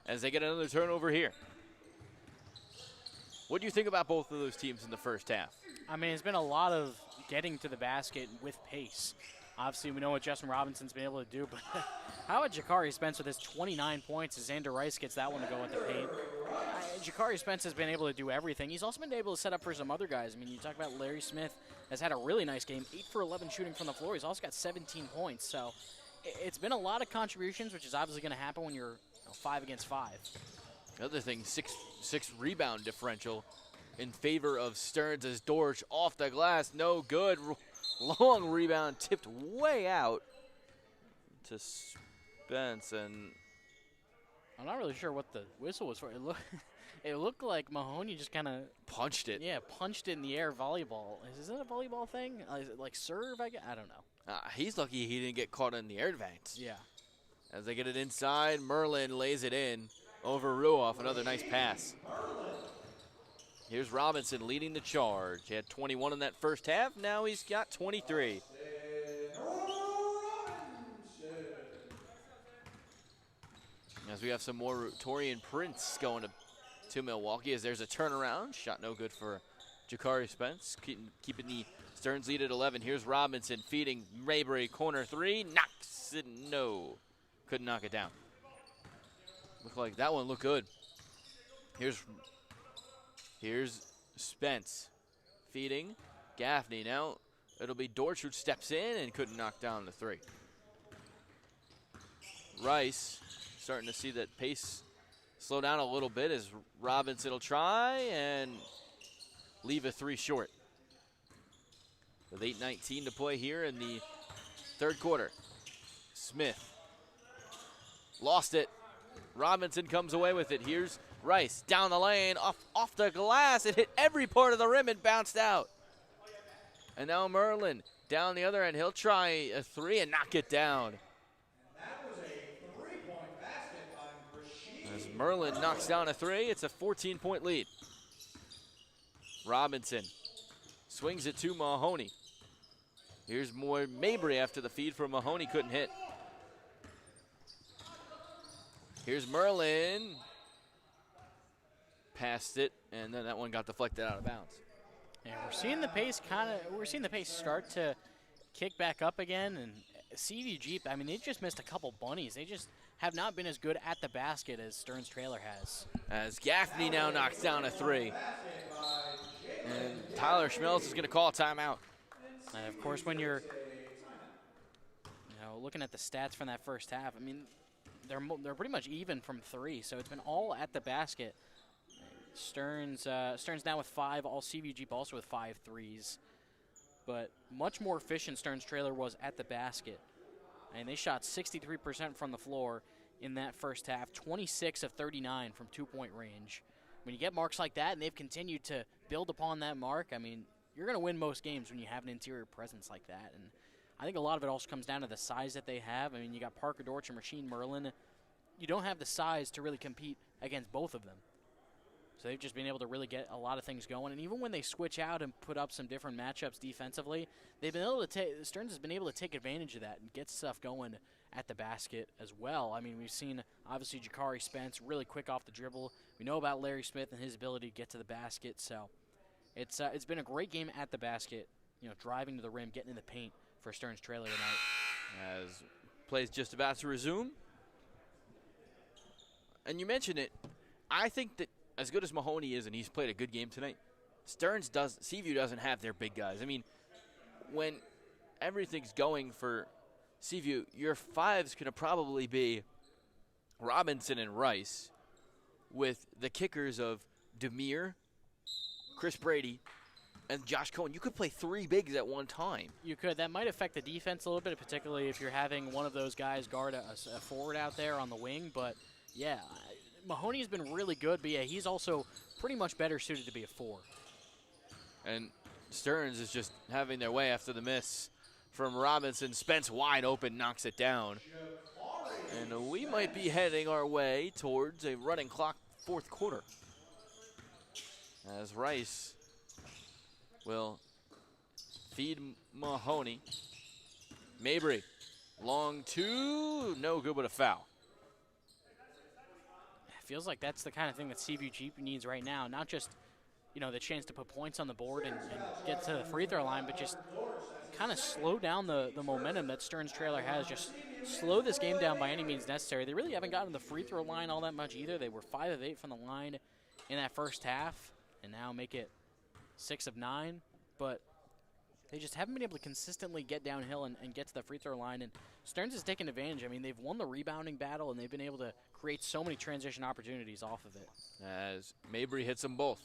[SPEAKER 1] as they get another turnover here. What do you think about both of those teams in the first half?
[SPEAKER 2] I mean, it's been a lot of getting to the basket with pace. Obviously, we know what Justin Robinson's been able to do, but how about Jakari Spence with his 29 points as Xander Rice gets that one to go at the paint? Jakari Spence has been able to do everything. He's also been able to set up for some other guys. I mean, you talk about Larry Smith has had a really nice game, 8 for 11 shooting from the floor. He's also got 17 points. So it's been a lot of contributions, which is obviously going to happen when you're 5 against 5.
[SPEAKER 1] The other thing, six rebound differential in favor of Stearns as Dortch off the glass. No good. Long rebound tipped way out to Spence, and
[SPEAKER 2] I'm not really sure what the whistle was for. It looked like Mahoney just kind of
[SPEAKER 1] punched it.
[SPEAKER 2] Yeah, punched it in the air. Volleyball. Is it a volleyball thing? Is it like serve? I don't know.
[SPEAKER 1] He's lucky he didn't get caught in the air advance.
[SPEAKER 2] Yeah.
[SPEAKER 1] As they get it inside, Merlin lays it in over Ruoff. Another nice pass. Here's Robinson leading the charge. He had 21 in that first half. Now he's got 23. As we have some more Torian Prince going to Milwaukee, as there's a turnaround. Shot no good for Jakari Spence, keeping the Stearns lead at 11. Here's Robinson feeding Mayberry, corner three, knocks it, no. Couldn't knock it down. Looked like that one looked good. Here's Spence feeding Gaffney. Now it'll be Dortch who steps in and couldn't knock down the three. Rice starting to see that pace slow down a little bit as Robinson will try and leave a three short. With 8:19 to play here in the third quarter. Smith lost it. Robinson comes away with it. Here's Rice down the lane, off the glass. It hit every part of the rim and bounced out. And now Merlin down the other end. He'll try a three and knock it down. As Merlin knocks down a three, it's a 14-point lead. Robinson swings it to Mahoney. Here's more Mayberry after the feed from Mahoney, couldn't hit. Here's Merlin. Passed it, and then that one got deflected out of bounds.
[SPEAKER 2] Yeah, we're seeing the pace start to kick back up again, and CVG, I mean, they just missed a couple bunnies. They just have not been as good at the basket as Stearns Trailer has.
[SPEAKER 1] As Gaffney now knocks down a three. And Tyler Schmelz is going to call a timeout.
[SPEAKER 2] And of course, when you're looking at the stats from that first half, I mean, they're pretty much even from three, so it's been all at the basket. Stearns now with 5, all CVG also with 5 threes. But much more efficient Stearns Trailer was at the basket. And they shot 63% from the floor in that first half, 26 of 39 from two-point range. When you get marks like that and they've continued to build upon that mark, I mean, you're going to win most games when you have an interior presence like that. And I think a lot of it also comes down to the size that they have. I mean, you got Parker Dortch and Rasheed Merlin. You don't have the size to really compete against both of them. So they've just been able to really get a lot of things going. And even when they switch out and put up some different matchups defensively, they've been able to Stearns has been able to take advantage of that and get stuff going at the basket as well. I mean, we've seen, obviously, Jakari Spence really quick off the dribble. We know about Larry Smith and his ability to get to the basket. So it's been a great game at the basket, driving to the rim, getting in the paint for Stearns Trailer tonight.
[SPEAKER 1] As play's just about to resume. And you mentioned it. I think that as good as Mahoney is, and he's played a good game tonight, Seaview doesn't have their big guys. I mean, when everything's going for Seaview, your five's going to probably be Robinson and Rice with the kickers of Demir, Chris Brady, and Josh Cohen. You could play 3 bigs at one time.
[SPEAKER 2] You could. That might affect the defense a little bit, particularly if you're having one of those guys guard a forward out there on the wing. But, yeah, Mahoney's been really good, but, yeah, he's also pretty much better suited to be a 4.
[SPEAKER 1] And Stearns is just having their way after the miss from Robinson. Spence wide open, knocks it down. And we might be heading our way towards a running clock fourth quarter. as Rice will feed Mahoney. Mabry, long two, no good but a foul.
[SPEAKER 2] Feels like that's the kind of thing that Seaview Jeep needs right now. Not just, you know, the chance to put points on the board and get to the free throw line, but just kind of slow down the momentum that Stearns Trailer has. Just slow this game down by any means necessary. They really haven't gotten the free throw line all that much either. They were 5 of 8 from the line in that first half, and now make it 6 of 9. But they just haven't been able to consistently get downhill and get to the free throw line. And Stearns has taken advantage. I mean, they've won the rebounding battle, and they've been able to create so many transition opportunities off of it.
[SPEAKER 1] As Mabry hits them both.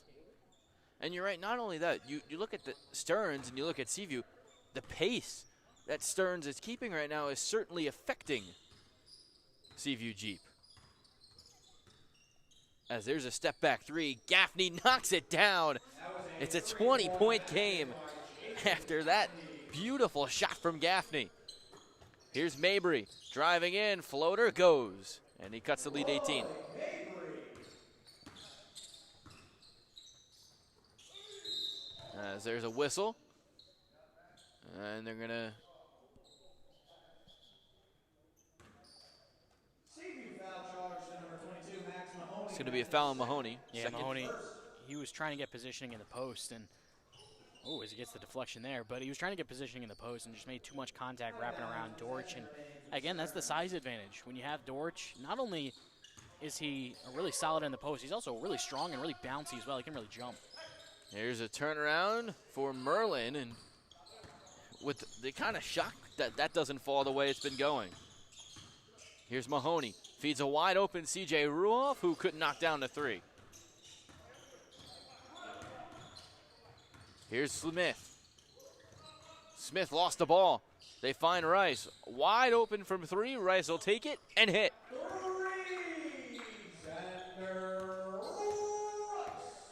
[SPEAKER 1] And you're right, not only that, you look at the Stearns and you look at Seaview, the pace that Stearns is keeping right now is certainly affecting Seaview Jeep. As there's a step back three, Gaffney knocks it down. It's a 20-point game after that beautiful shot from Gaffney. Here's Mabry driving in, floater goes, and he cuts the lead 18. As there's a whistle, and they're gonna it's gonna be a foul on Mahoney.
[SPEAKER 2] Yeah,
[SPEAKER 1] Second.
[SPEAKER 2] Mahoney, he was trying to get positioning in the post, and as he gets the deflection there, but he was trying to get positioning in the post and just made too much contact wrapping around Dortch. And again, that's the size advantage. When you have Dortch, not only is he really solid in the post, he's also really strong and really bouncy as well. He can really jump.
[SPEAKER 1] Here's a turnaround for Merlin, and with the kind of shock that doesn't fall the way it's been going. Here's Mahoney, feeds a wide open CJ Ruoff, who couldn't knock down the three. Here's Smith. Smith lost the ball. They find Rice. Wide open from three. Rice will take it and hit.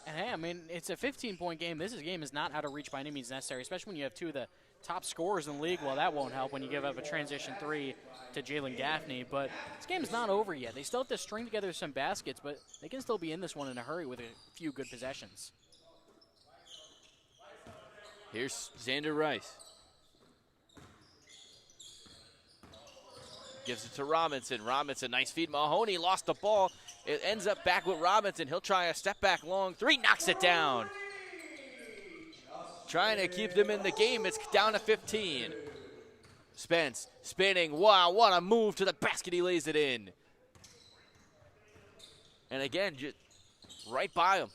[SPEAKER 2] And hey, I mean, it's a 15-point game. This game is not out of reach by any means necessary, especially when you have two of the top scorers in the league. Well, that won't help when you give up a transition three to Jalen Gaffney. But this game is not over yet. They still have to string together some baskets, but they can still be in this one in a hurry with a few good possessions.
[SPEAKER 1] Here's Xander Rice. Gives it to Robinson. Robinson, nice feed. Mahoney lost the ball. It ends up back with Robinson. He'll try a step back long three, knocks it down. Trying to keep them in the game. It's down to 15. Spence spinning. Wow, what a move to the basket. He lays it in. And again, just right by him.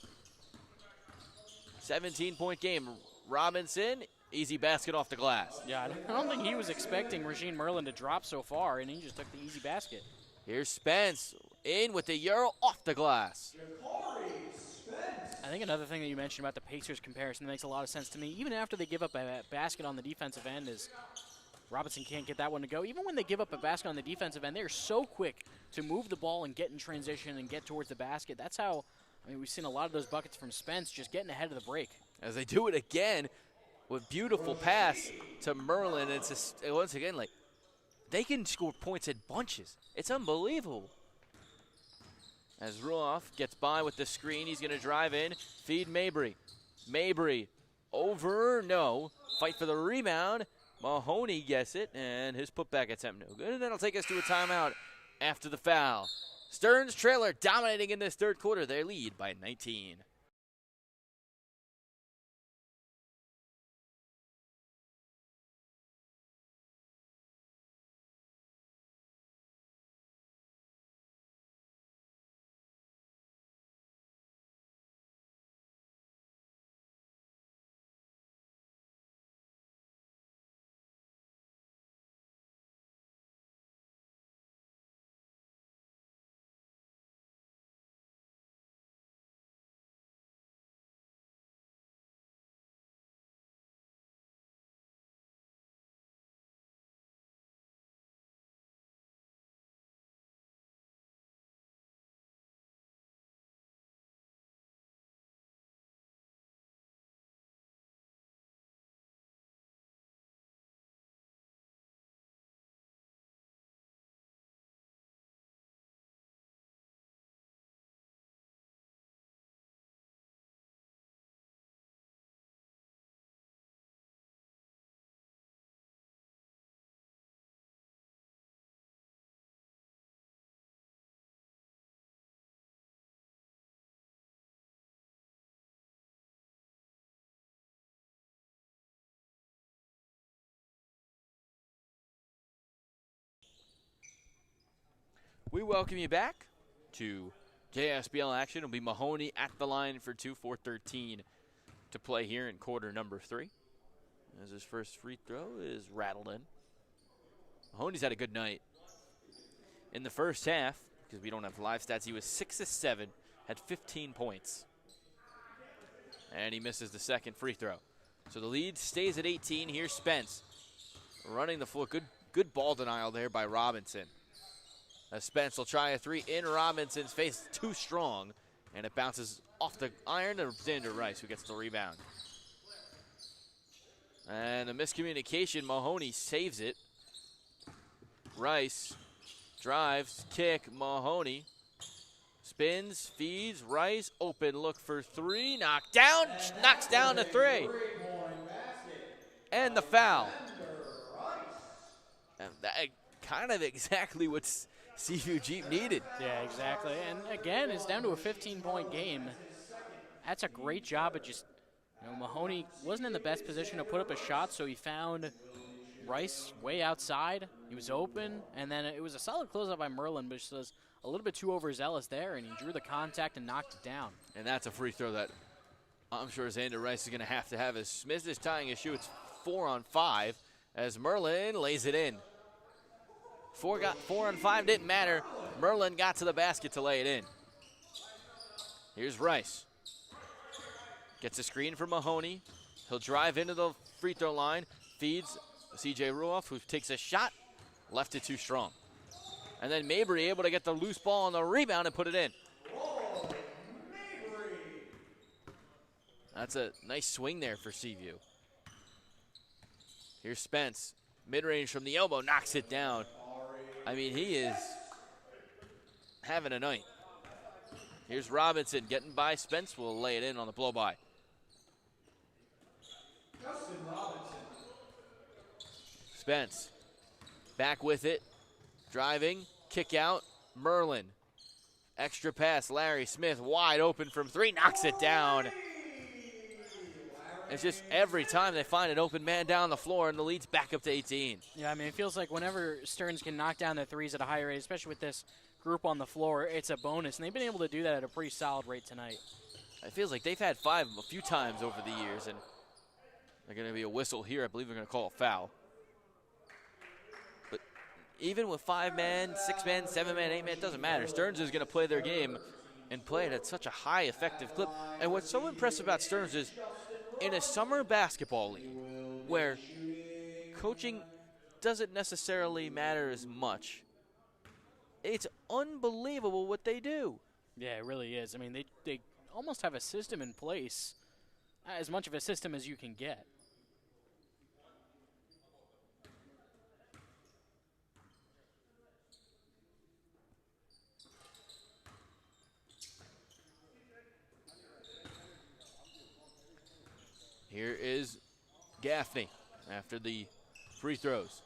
[SPEAKER 1] 17-point game. Robinson, easy basket off the glass.
[SPEAKER 2] Yeah, I don't think he was expecting Regine Merlin to drop so far, and he just took the easy basket.
[SPEAKER 1] Here's Spence in with the Euro off the glass.
[SPEAKER 2] I think another thing that you mentioned about the Pacers comparison that makes a lot of sense to me, even after they give up a basket on the defensive end, is Robinson can't get that one to go. Even when they give up a basket on the defensive end, they're so quick to move the ball and get in transition and get towards the basket. That's how, I mean, we've seen a lot of those buckets from Spence just getting ahead of the break.
[SPEAKER 1] As they do it again with beautiful pass to Merlin. It's just, once again, like, they can score points in bunches. It's unbelievable. As Ruoff gets by with the screen, he's going to drive in, feed Mabry. Mabry over, no. Fight for the rebound. Mahoney gets it, and his putback attempt no good. And that'll take us to a timeout after the foul. Stearns Trailer dominating in this third quarter. They lead by 19. We welcome you back to JSBL action. It'll be Mahoney at the line for 2, 4:13 to play here in quarter number 3. As his first free throw is rattled in. Mahoney's had a good night. In the first half, because we don't have live stats, he was 6 of 7, had 15 points. And he misses the second free throw. So the lead stays at 18. Here's Spence running the floor. Good ball denial there by Robinson. As Spence will try a 3 in Robinson's face, too strong, and it bounces off the iron to Xander Rice, who gets the rebound. And a miscommunication, Mahoney saves it. Rice drives, kick, Mahoney spins, feeds, Rice, open look for 3, knocked down, knocks down the 3. And the foul. And that kind of exactly what Seaview Jeep needed.
[SPEAKER 2] Yeah, exactly. And again, it's down to a 15-point game. That's a great job of just, Mahoney wasn't in the best position to put up a shot, so he found Rice way outside. He was open, and then it was a solid closeout by Merlin, but just was a little bit too overzealous there, and he drew the contact and knocked it down.
[SPEAKER 1] And that's a free throw that I'm sure Xander Rice is going to have as Smith is tying his shoe. It's 4 on 5 as Merlin lays it in. 4 on 5 didn't matter. Merlin got to the basket to lay it in. Here's Rice. Gets a screen for Mahoney. He'll drive into the free throw line. Feeds C.J. Ruoff, who takes a shot. Left it too strong. And then Mabry able to get the loose ball on the rebound and put it in. That's a nice swing there for Seaview. Here's Spence. Mid-range from the elbow, knocks it down. I mean, he is having a night. Here's Robinson getting by. Spence will lay it in on the blow-by. Spence back with it. Driving, kick out, Merlin. Extra pass, Larry Smith wide open from 3, knocks it down. It's just every time they find an open man down the floor, and the lead's back up to 18.
[SPEAKER 2] Yeah, I mean, it feels like whenever Stearns can knock down the threes at a high rate, especially with this group on the floor, it's a bonus, and they've been able to do that at a pretty solid rate tonight.
[SPEAKER 1] It feels like they've had 5 a few times over the years, and they're going to be a whistle here. I believe they're going to call a foul. But even with 5-man, 6-man, 7-man, 8-man, it doesn't matter. Stearns is going to play their game and play it at such a high effective clip. And what's so impressive about Stearns is in a summer basketball league where coaching doesn't necessarily matter as much, it's unbelievable what they do.
[SPEAKER 2] Yeah, it really is. I mean, they almost have a system in place, as much of a system as you can get.
[SPEAKER 1] Here is Gaffney after the free throws.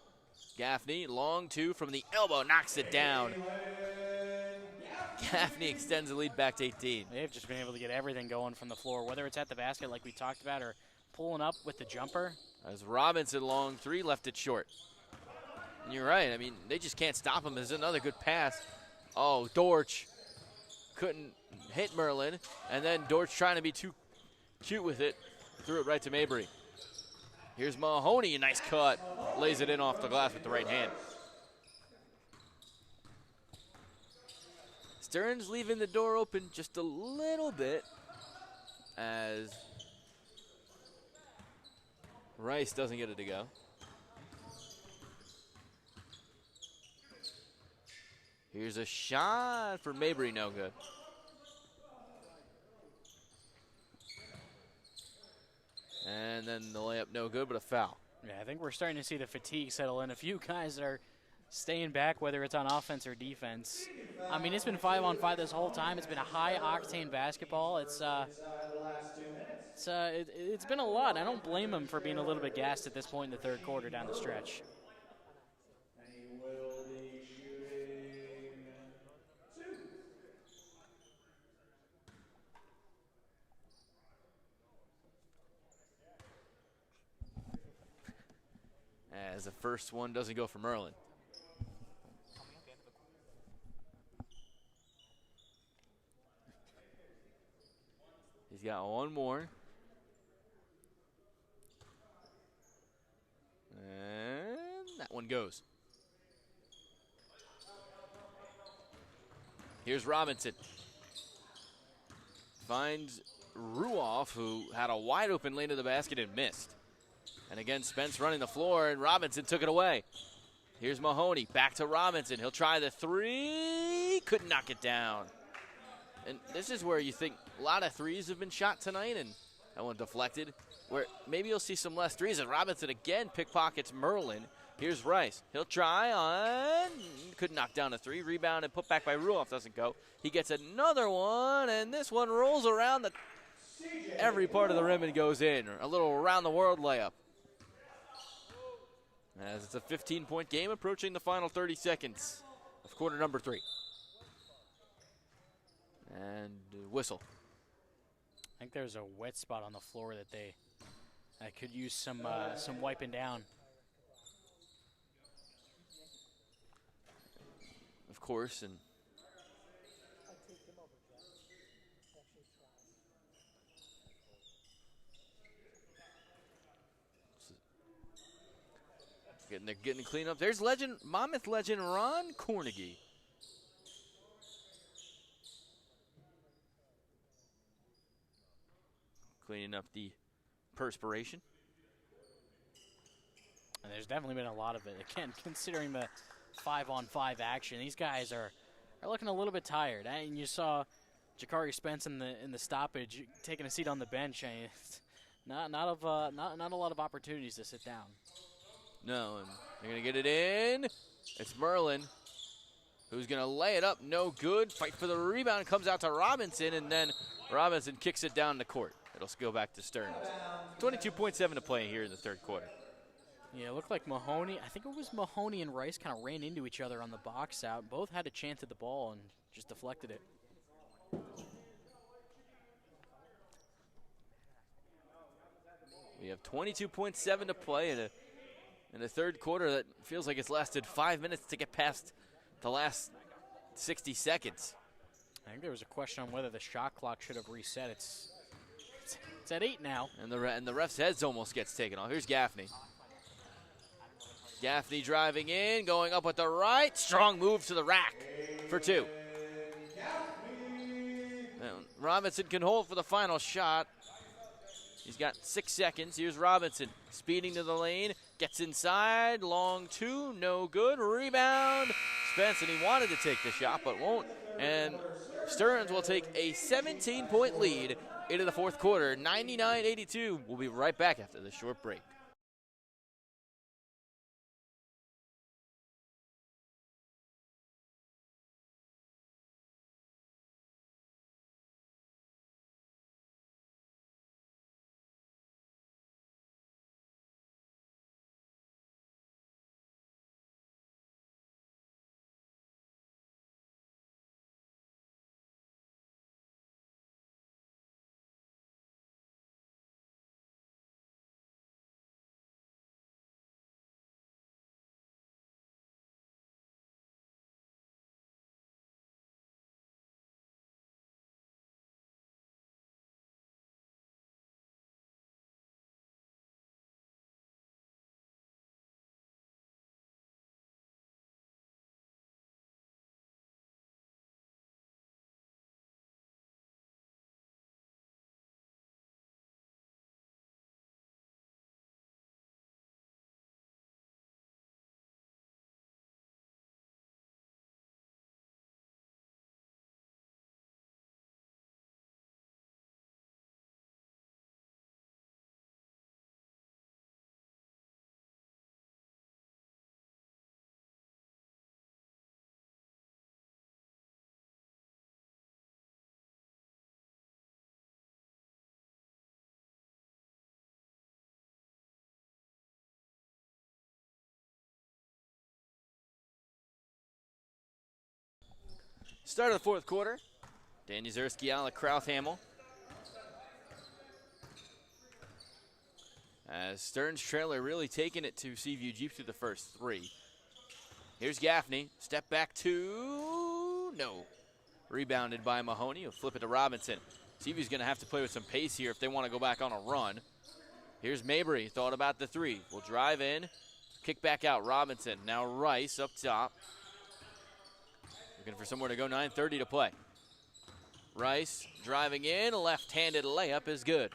[SPEAKER 1] Gaffney, long 2 from the elbow, knocks it down. Gaffney extends the lead back to 18.
[SPEAKER 2] They've just been able to get everything going from the floor, whether it's at the basket like we talked about or pulling up with the jumper.
[SPEAKER 1] As Robinson, long 3, left it short. And you're right. I mean, they just can't stop him. There's another good pass. Oh, Dortch couldn't hit Merlin. And then Dortch trying to be too cute with it. Threw it right to Mabry. Here's Mahoney, a nice cut. Lays it in off the glass with the right hand. Stearns leaving the door open just a little bit as Rice doesn't get it to go. Here's a shot for Mabry, no good. And then the layup, no good, but a foul.
[SPEAKER 2] Yeah, I think we're starting to see the fatigue settle in. A few guys that are staying back, whether it's on offense or defense. I mean, it's been 5 on 5 this whole time. It's been a high-octane basketball. It's been a lot. I don't blame him for being a little bit gassed at this point in the third quarter down the stretch.
[SPEAKER 1] As the first one doesn't go for Merlin. He's got one more. And that one goes. Here's Robinson. Finds Ruoff, who had a wide open lane to the basket and missed. And again, Spence running the floor, and Robinson took it away. Here's Mahoney, back to Robinson. He'll try the three, couldn't knock it down. And this is where you think a lot of threes have been shot tonight, and that one deflected. Where maybe you'll see some less threes, and Robinson again pickpockets Merlin. Here's Rice. He'll try on, couldn't knock down a three. Rebound and put back by Ruoff, doesn't go. He gets another one, and this one rolls around every part of the rim and goes in. A little around-the-world layup. As it's a 15-point game approaching the final 30 seconds of quarter number 3. And whistle.
[SPEAKER 2] I think there's a wet spot on the floor that they could use some wiping down.
[SPEAKER 1] Of course, and they're getting clean up. There's Monmouth legend Ron Cornegie. Cleaning up the perspiration.
[SPEAKER 2] And there's definitely been a lot of it. Again, considering the 5-on-5 action, these guys are looking a little bit tired. And you saw Jakari Spence in the stoppage taking a seat on the bench. And it's not a lot of opportunities to sit down.
[SPEAKER 1] No, and they're going to get it in. It's Merlin, who's going to lay it up. No good. Fight for the rebound. Comes out to Robinson, and then Robinson kicks it down the court. It'll go back to Stearns. 22.7 to play here in the third quarter.
[SPEAKER 2] Yeah, it looked like Mahoney. I think it was Mahoney and Rice kind of ran into each other on the box out. Both had a chance at the ball and just deflected it.
[SPEAKER 1] We have 22.7 to play in the third quarter. That feels like it's lasted 5 minutes to get past the last 60 seconds.
[SPEAKER 2] I think there was a question on whether the shot clock should have reset. It's at 8 now.
[SPEAKER 1] And the ref's heads almost gets taken off. Here's Gaffney. Gaffney driving in, going up with the right. Strong move to the rack for 2. Now, Robinson can hold for the final shot. He's got 6 seconds. Here's Robinson speeding to the lane. Gets inside. Long 2. No good. Rebound. Spence, and he wanted to take the shot but won't. And Stearns will take a 17-point lead into the fourth quarter. 99-82. We'll be right back after this short break. Start of the fourth quarter. Danny Zersky, Alec Krauthamel. As Stearns trailer really taking it to Seaview Jeep through the first 3. Here's Gaffney. Step back 2. No. Rebounded by Mahoney. He'll flip it to Robinson. Seaview's going to have to play with some pace here if they want to go back on a run. Here's Mabry, thought about the three. Will drive in, kick back out. Robinson, now Rice up top. Looking for somewhere to go, 9:30 to play. Rice driving in, a left-handed layup is good.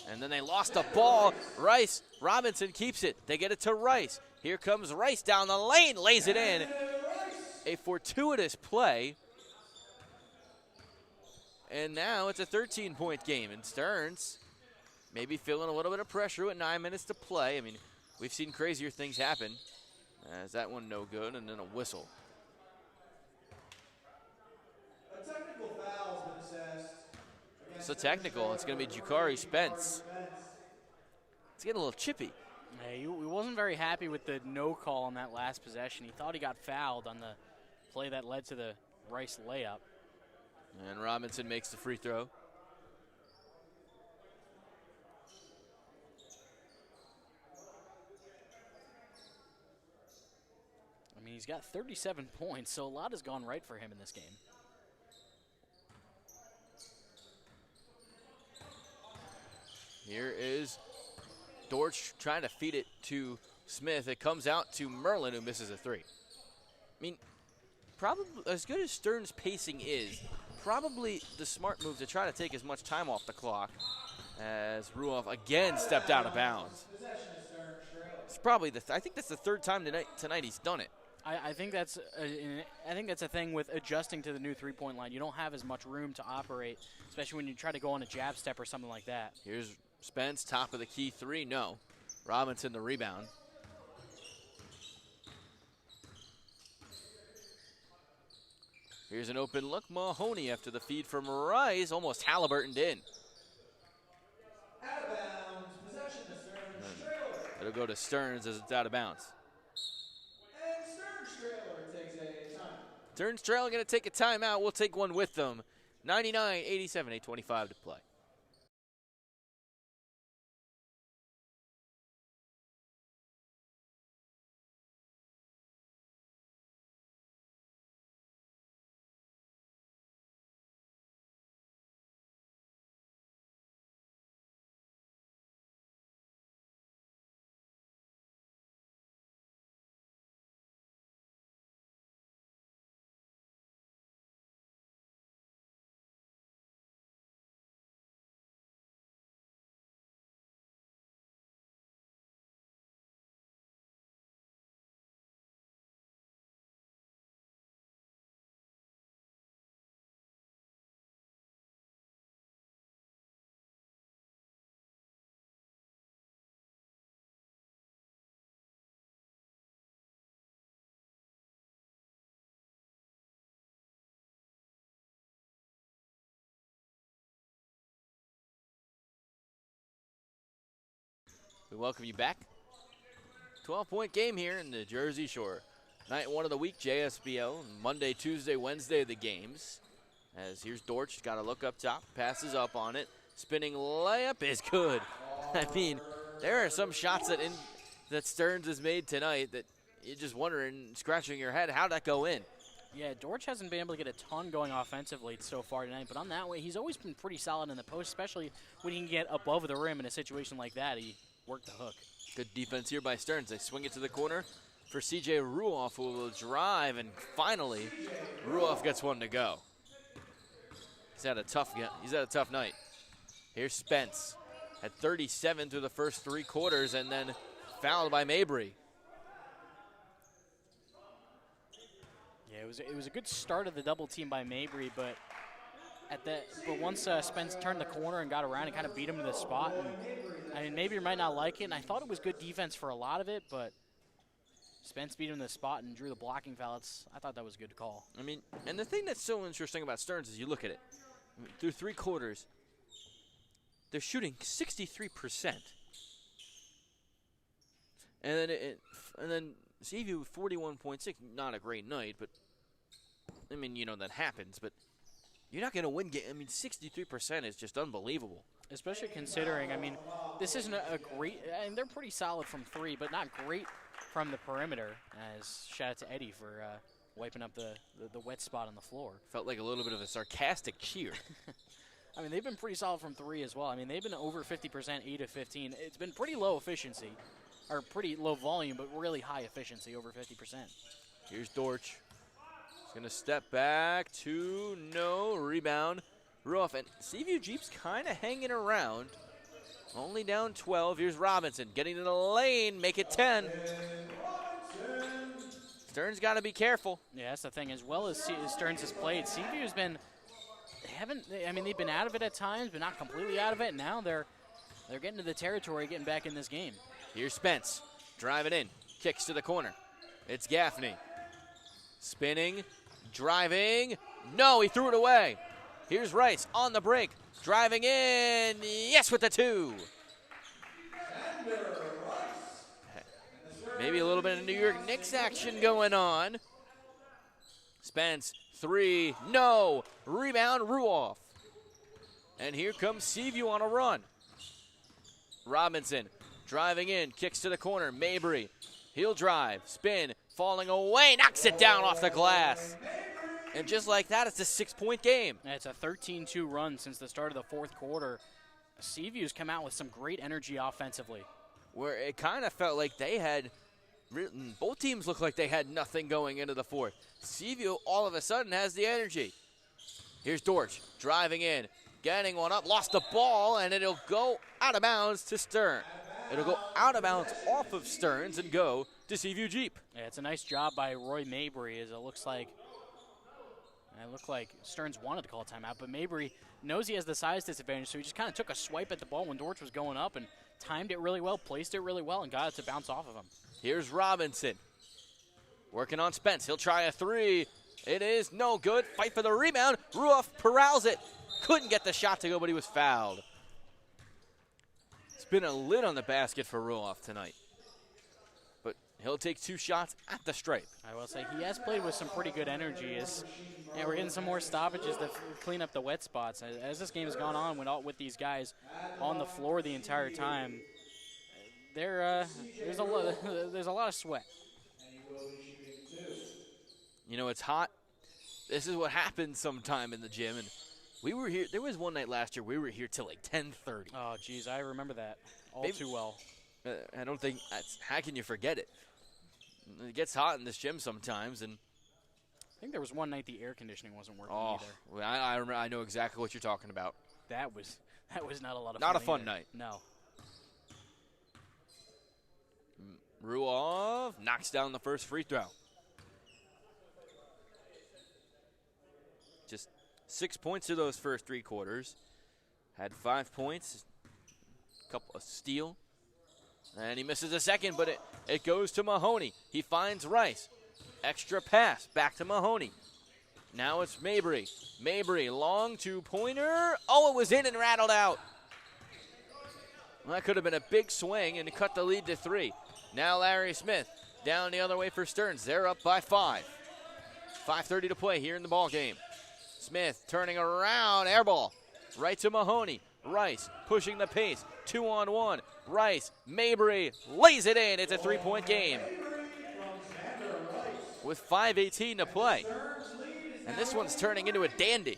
[SPEAKER 1] And then they lost the ball. Rice, Robinson keeps it. They get it to Rice. Here comes Rice down the lane, lays it in. A fortuitous play. And now it's a 13-point game. And Stearns maybe feeling a little bit of pressure with 9 minutes to play. I mean, we've seen crazier things happen. As that one no good, and then a whistle.
[SPEAKER 3] A technical foul has been assessed.
[SPEAKER 1] It's a technical. It's going to be Jukari Spence. It's getting a little chippy.
[SPEAKER 2] Yeah, he wasn't very happy with the no call on that last possession. He thought he got fouled on the play that led to the Rice layup.
[SPEAKER 1] And Robinson makes the free throw.
[SPEAKER 2] I mean, he's got 37 points, so a lot has gone right for him in this game.
[SPEAKER 1] Here is Dortch trying to feed it to Smith. It comes out to Merlin, who misses a three. I mean, probably as good as Stearns' pacing is, probably the smart move to try to take as much time off the clock as Ruoff again stepped out of bounds. It's probably I think that's the third time tonight he's done it.
[SPEAKER 2] I think that's a thing with adjusting to the new three-point line. You don't have as much room to operate, especially when you try to go on a jab step or something like that.
[SPEAKER 1] Here's Spence, top of the key three. No. Robinson the rebound. Here's an open look. Mahoney after the feed from Rice, almost Halliburtoned in.
[SPEAKER 3] Out of bounds. Possession to Stearns. Trailer.
[SPEAKER 1] It'll go to Stearns as it's out of bounds.
[SPEAKER 3] And Stearns trailer takes a time.
[SPEAKER 1] Stearns trailer going to take a timeout. We'll take one with them. 99-87, 8:25 to play. We welcome you back. 12-point game here in the Jersey Shore. Night one of the week, JSBL. Monday, Tuesday, Wednesday, the games. As here's Dortch, got to look up top, passes up on it. Spinning layup is good. I mean, there are some shots that Stearns has made tonight that you're just wondering, scratching your head, how'd that go in?
[SPEAKER 2] Yeah, Dortch hasn't been able to get a ton going offensively so far tonight, but on that way, he's always been pretty solid in the post, especially when he can get above the rim in a situation like that. He worked the hook.
[SPEAKER 1] Good defense here by Stearns. They swing it to the corner for C.J. Ruoff, who will drive, and finally, Ruoff gets one to go. He's had a tough night. Here's Spence. Had 37 through the first three quarters, and then fouled by Mabry.
[SPEAKER 2] Yeah, it was a good start of the double team by Mabry, but once Spence turned the corner and got around and kind of beat him to the spot, and I mean, Mabry might not like it, and I thought it was good defense for a lot of it, but Spence beat him to the spot and drew the blocking foul. I thought that was a good call.
[SPEAKER 1] I mean, and the thing that's so interesting about Stearns is you look at it. I mean, through three quarters, they're shooting 63%. And then Seaview 41.6, not a great night, but I mean, you know that happens, but you're not going to win game. I mean, 63% is just unbelievable.
[SPEAKER 2] Especially considering, I mean, this isn't a great, and they're pretty solid from three, but not great from the perimeter. As shout out to Eddie for wiping up the wet spot on the floor.
[SPEAKER 1] Felt like a little bit of a sarcastic cheer.
[SPEAKER 2] I mean, they've been pretty solid from three as well. I mean, they've been over 50%, 8 of 15. It's been pretty low efficiency, or pretty low volume, but really high efficiency, over 50%.
[SPEAKER 1] Here's Dortch. He's going to step back to no rebound. Ruoff, and Seaview Jeep's kind of hanging around. Only down 12. Here's Robinson getting to the lane, make it 10. Stearns got to be careful.
[SPEAKER 2] Yeah, that's the thing. As well as Stearns has played, Seaview has been, they've been out of it at times, but not completely out of it. Now they're getting to the territory, getting back in this game.
[SPEAKER 1] Here's Spence, driving in, kicks to the corner. It's Gaffney. Spinning, driving. No, he threw it away. Here's Rice on the break, driving in. Yes, with the 2. Maybe a little bit of New York Knicks action going on. Spence, 3, no. Rebound, Ruoff. And here comes Seaview on a run. Robinson driving in, kicks to the corner. Mabry, he'll drive, spin, falling away, knocks it down off the glass. And just like that, it's a 6-point game.
[SPEAKER 2] And it's a 13-2 run since the start of the fourth quarter. Seaview's come out with some great energy offensively.
[SPEAKER 1] Where it kind of felt like they had, both teams looked like they had nothing going into the fourth. Seaview all of a sudden has the energy. Here's Dortch driving in, getting one up, lost the ball, and it'll go out of bounds to Stern. It'll go out of bounds off of Stearns and go to Seaview Jeep.
[SPEAKER 2] Yeah, it's a nice job by Roy Mabry, as it looked like Stearns wanted to call a timeout, but Mabry knows he has the size disadvantage, so he just kind of took a swipe at the ball when Dortch was going up and timed it really well, placed it really well, and got it to bounce off of him.
[SPEAKER 1] Here's Robinson working on Spence. He'll try a 3. It is no good. Fight for the rebound. Ruoff corrals it. Couldn't get the shot to go, but he was fouled. It's been a lid on the basket for Ruoff tonight. But he'll take 2 shots at the stripe.
[SPEAKER 2] I will say he has played with some pretty good energy. We're getting some more stoppages to clean up the wet spots. As this game has gone on with these guys on the floor the entire time, there's a lot of sweat.
[SPEAKER 1] You know, it's hot. This is what happens sometime in the gym. And we were here. There was one night last year we were here till like 10:30.
[SPEAKER 2] Oh, geez, I remember that too well.
[SPEAKER 1] I don't think how can you forget it? It gets hot in this gym sometimes, and
[SPEAKER 2] I think there was one night the air conditioning wasn't working
[SPEAKER 1] oh,
[SPEAKER 2] either.
[SPEAKER 1] Well, I remember. I know exactly what you're talking about.
[SPEAKER 2] That was not a lot of
[SPEAKER 1] not
[SPEAKER 2] fun.
[SPEAKER 1] a fun
[SPEAKER 2] either.
[SPEAKER 1] night.
[SPEAKER 2] No.
[SPEAKER 1] Ruoff knocks down the first free throw. Just 6 points to those first 3 quarters. Had 5 points, couple of steal, and he misses a second, but it goes to Mahoney. He finds Rice. Extra pass back to Mahoney. Now it's Mabry. Mabry, long 2-pointer. Oh, it was in and rattled out. Well, that could have been a big swing and cut the lead to 3. Now Larry Smith down the other way for Stearns. They're up by 5. 5:30 to play here in the ball game. Smith turning around, air ball. Right to Mahoney. Rice pushing the pace. 2-on-1. Rice, Mabry lays it in. It's a 3-point game. With 5:18 to play. And this one's turning into a dandy.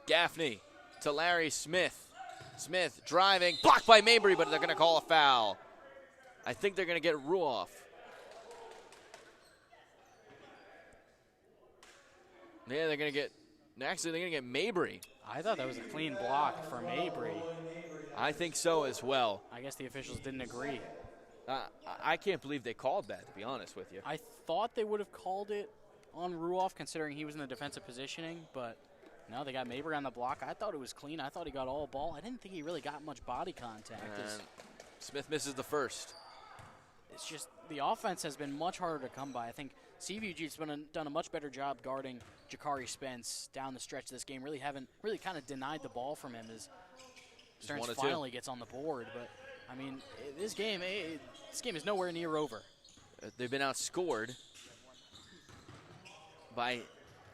[SPEAKER 1] Gaffney to Larry Smith. Smith driving, blocked by Mabry, but they're going to call a foul. I think they're going to get Ruoff. Yeah, they're going to get Mabry.
[SPEAKER 2] I thought that was a clean block for Mabry.
[SPEAKER 1] I think so as well.
[SPEAKER 2] I guess the officials didn't agree.
[SPEAKER 1] I can't believe they called that, to be honest with you.
[SPEAKER 2] I thought they would have called it on Ruoff, considering he was in the defensive positioning, but no, they got Mabry on the block. I thought it was clean. I thought he got all ball. I didn't think he really got much body contact.
[SPEAKER 1] Smith misses the first.
[SPEAKER 2] It's just the offense has been much harder to come by. I think CVG's done a much better job guarding Jakari Spence down the stretch of this game. Really kind of denied the ball from him as Stearns finally gets on the board. But I mean, this game is nowhere near over.
[SPEAKER 1] They've been outscored by,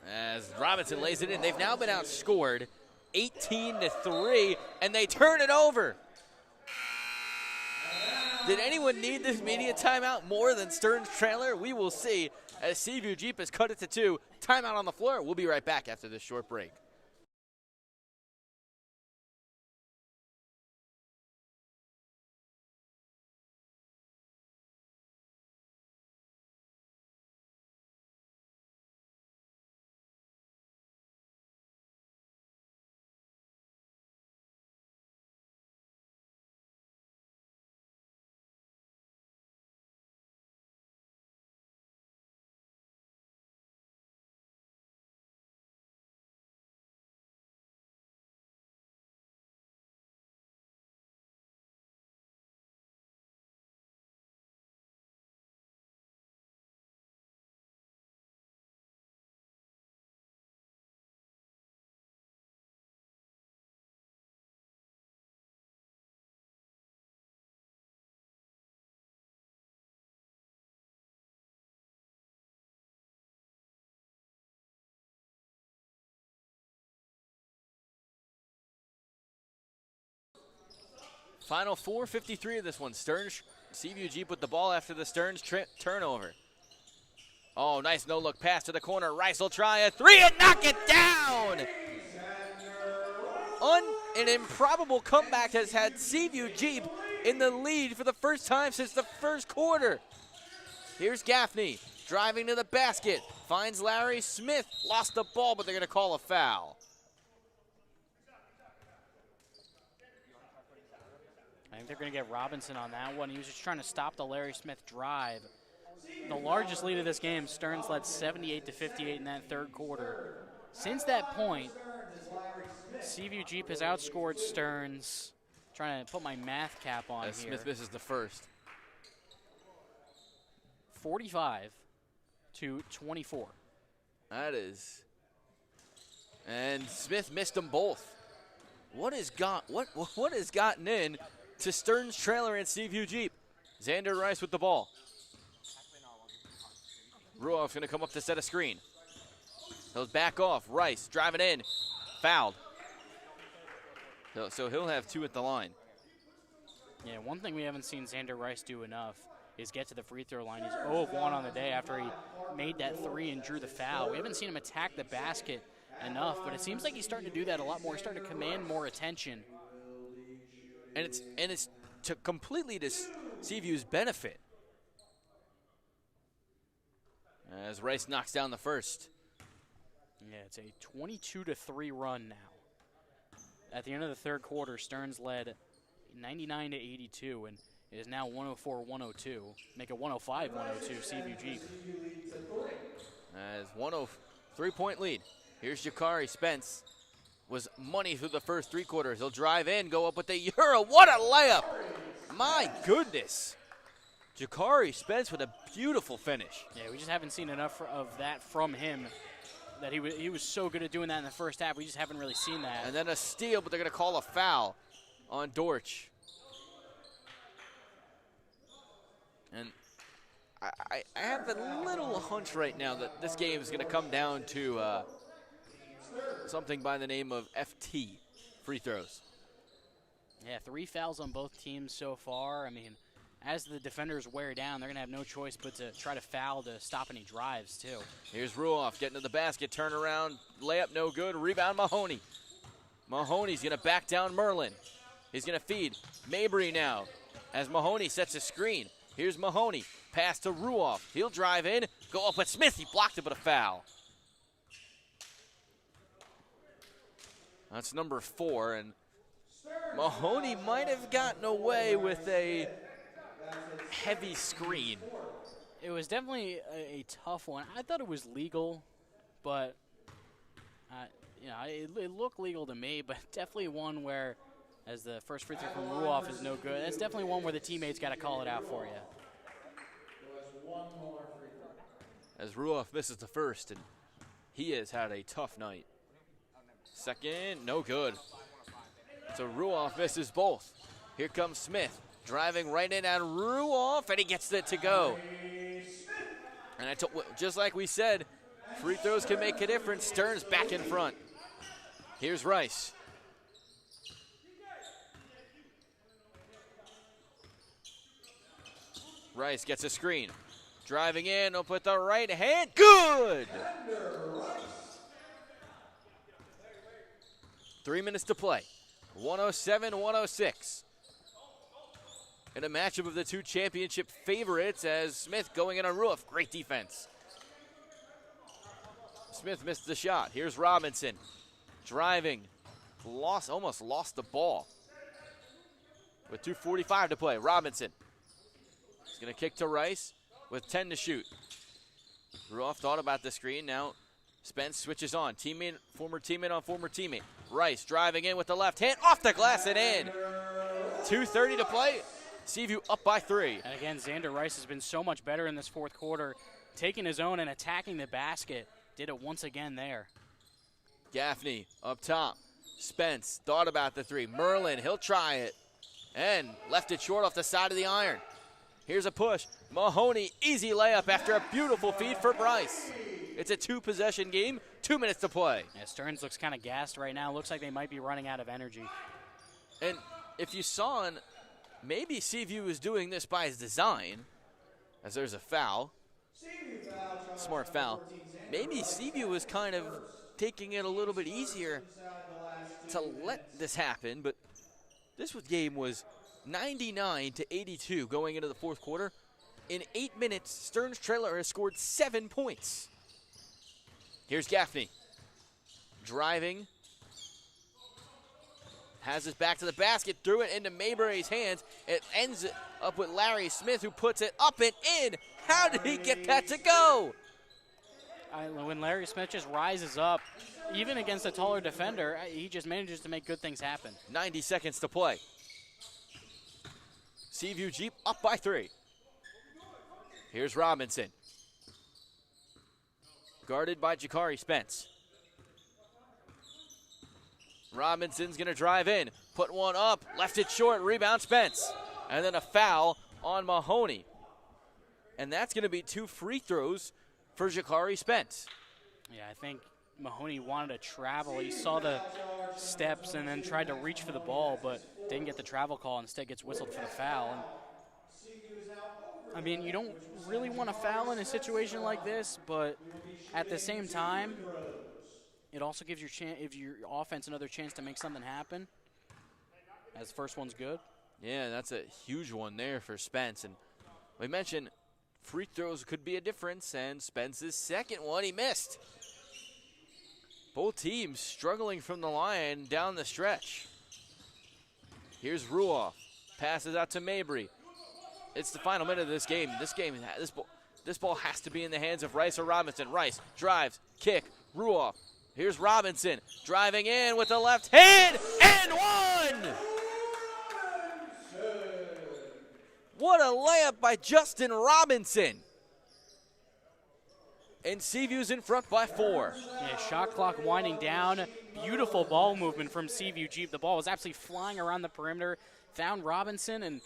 [SPEAKER 1] as Robinson lays it in, they've now been outscored 18-3, and they turn it over. Did anyone need this media timeout more than Stearns' trailer? We will see as Seaview Jeep has cut it to 2. Timeout on the floor. We'll be right back after this short break. Final 4:53 of this one. Stearns, Seaview Jeep with the ball after the Stearns turnover. Oh, nice no-look pass to the corner. Rice will try a 3 and knock it down. An improbable comeback has had Seaview Jeep in the lead for the first time since the first quarter. Here's Gaffney driving to the basket. Finds Larry Smith. Lost the ball, but they're going to call a foul.
[SPEAKER 2] I think they're going to get Robinson on that one. He was just trying to stop the Larry Smith drive. The largest lead of this game, Stearns led 78-58 in that third quarter. Since that point, Seaview Jeep has outscored Stearns. Trying to put my math cap on
[SPEAKER 1] As
[SPEAKER 2] here.
[SPEAKER 1] Smith misses the first.
[SPEAKER 2] 45-24.
[SPEAKER 1] That is. And Smith missed them both. What has gotten in to Stearns trailer and Seaview Jeep? Xander Rice with the ball. Ruoff's going to come up to set a screen. He'll back off. Rice driving in. Fouled. So he'll have 2 at the line.
[SPEAKER 2] Yeah, one thing we haven't seen Xander Rice do enough is get to the free throw line. He's 0 of 1 on the day after he made that 3 and drew the foul. We haven't seen him attack the basket enough, but it seems like he's starting to do that a lot more. He's starting to command more attention.
[SPEAKER 1] And it's completely to Seaview's benefit. As Rice knocks down the first.
[SPEAKER 2] Yeah, it's a 22-3 run now. At the end of the third quarter, Stearns led 99-82, and it is now 104-102. Make it 105-102, Seaview Jeep.
[SPEAKER 1] As 3-point lead. Here's Jakari Spence. Was money through the first 3 quarters. He'll drive in, go up with the Euro. What a layup! My goodness. Jakari Spence with a beautiful finish.
[SPEAKER 2] Yeah, we just haven't seen enough of that from him. That he was so good at doing that in the first half. We just haven't really seen that.
[SPEAKER 1] And then a steal, but they're going to call a foul on Dortch. And I have a little hunch right now that this game is going to come down to something by the name of FT, free throws.
[SPEAKER 2] Yeah, 3 fouls on both teams so far. I mean, as the defenders wear down, they're going to have no choice but to try to foul to stop any drives, too.
[SPEAKER 1] Here's Ruoff getting to the basket, turnaround, layup no good, rebound Mahoney. Mahoney's going to back down Merlin. He's going to feed Mabry now as Mahoney sets a screen. Here's Mahoney, pass to Ruoff. He'll drive in, go up with Smith. He blocked it, but a foul. That's number 4, and Mahoney might have gotten away with a heavy screen.
[SPEAKER 2] It was definitely a tough one. I thought it was legal, but it looked legal to me, but definitely one where, as the first free throw from Ruoff is no good, that's definitely one where the teammates got to call it out for you.
[SPEAKER 1] As Ruoff misses the first, and he has had a tough night. Second, no good. So Ruoff misses both. Here comes Smith, driving right in at Ruoff, and he gets it to go. And just like we said, free throws can make a difference. Stearns back in front. Here's Rice. Rice gets a screen. Driving in, up with the right hand. Good! 3 minutes to play. 107-106. In a matchup of the two championship favorites as Smith going in on Ruoff. Great defense. Smith missed the shot. Here's Robinson. Driving. Almost lost the ball. With 2:45 to play. Robinson. He's going to kick to Rice with 10 to shoot. Ruoff thought about the screen. Now Spence switches on. Teammate, former teammate on former teammate. Rice driving in with the left hand. Off the glass and in. 2:30 to play. Seaview up by 3.
[SPEAKER 2] And again, Xander Rice has been so much better in this fourth quarter, taking his own and attacking the basket. Did it once again there.
[SPEAKER 1] Gaffney up top. Spence thought about the 3. Merlin, he'll try it. And left it short off the side of the iron. Here's a push. Mahoney, easy layup after a beautiful feed for Bryce. It's a 2-possession game, 2 minutes to play.
[SPEAKER 2] Yeah, Stearns looks kind of gassed right now. Looks like they might be running out of energy.
[SPEAKER 1] And if you saw, maybe Seaview is doing this by his design, as there's a foul. Smart foul. Maybe Seaview was kind of taking it a little bit easier to let this happen, but this game was 99-82 going into the fourth quarter. In 8 minutes, Stearns Trailer has scored 7 points. Here's Gaffney. Driving. Has his back to the basket, threw it into Mayberry's hands. It ends it up with Larry Smith, who puts it up and in. How did he get that to go?
[SPEAKER 2] When Larry Smith just rises up, even against a taller defender, he just manages to make good things happen.
[SPEAKER 1] 90 seconds to play. Seaview Jeep up by 3. Here's Robinson. Guarded by Jakari Spence. Robinson's going to drive in, put one up, left it short, rebound Spence. And then a foul on Mahoney. And that's going to be 2 free throws for Jakari Spence.
[SPEAKER 2] Yeah, I think Mahoney wanted to travel. He saw the steps and then tried to reach for the ball, but didn't get the travel call. Instead gets whistled for the foul. And, I mean, you don't really want to foul in a situation like this, but at the same time, it also gives your offense another chance to make something happen, as the first one's good.
[SPEAKER 1] Yeah, that's a huge one there for Spence. And we mentioned free throws could be a difference, and Spence's second one he missed. Both teams struggling from the line down the stretch. Here's Ruoff. Passes out to Mabry. It's the final minute of this game. This ball has to be in the hands of Rice or Robinson. Rice drives, kick, Ruoff. Here's Robinson driving in with the left hand and one! What a layup by Justin Robinson. And Seaview's in front by 4.
[SPEAKER 2] Yeah, shot clock winding down. Beautiful ball movement from Seaview Jeep. The ball was absolutely flying around the perimeter. Found Robinson, and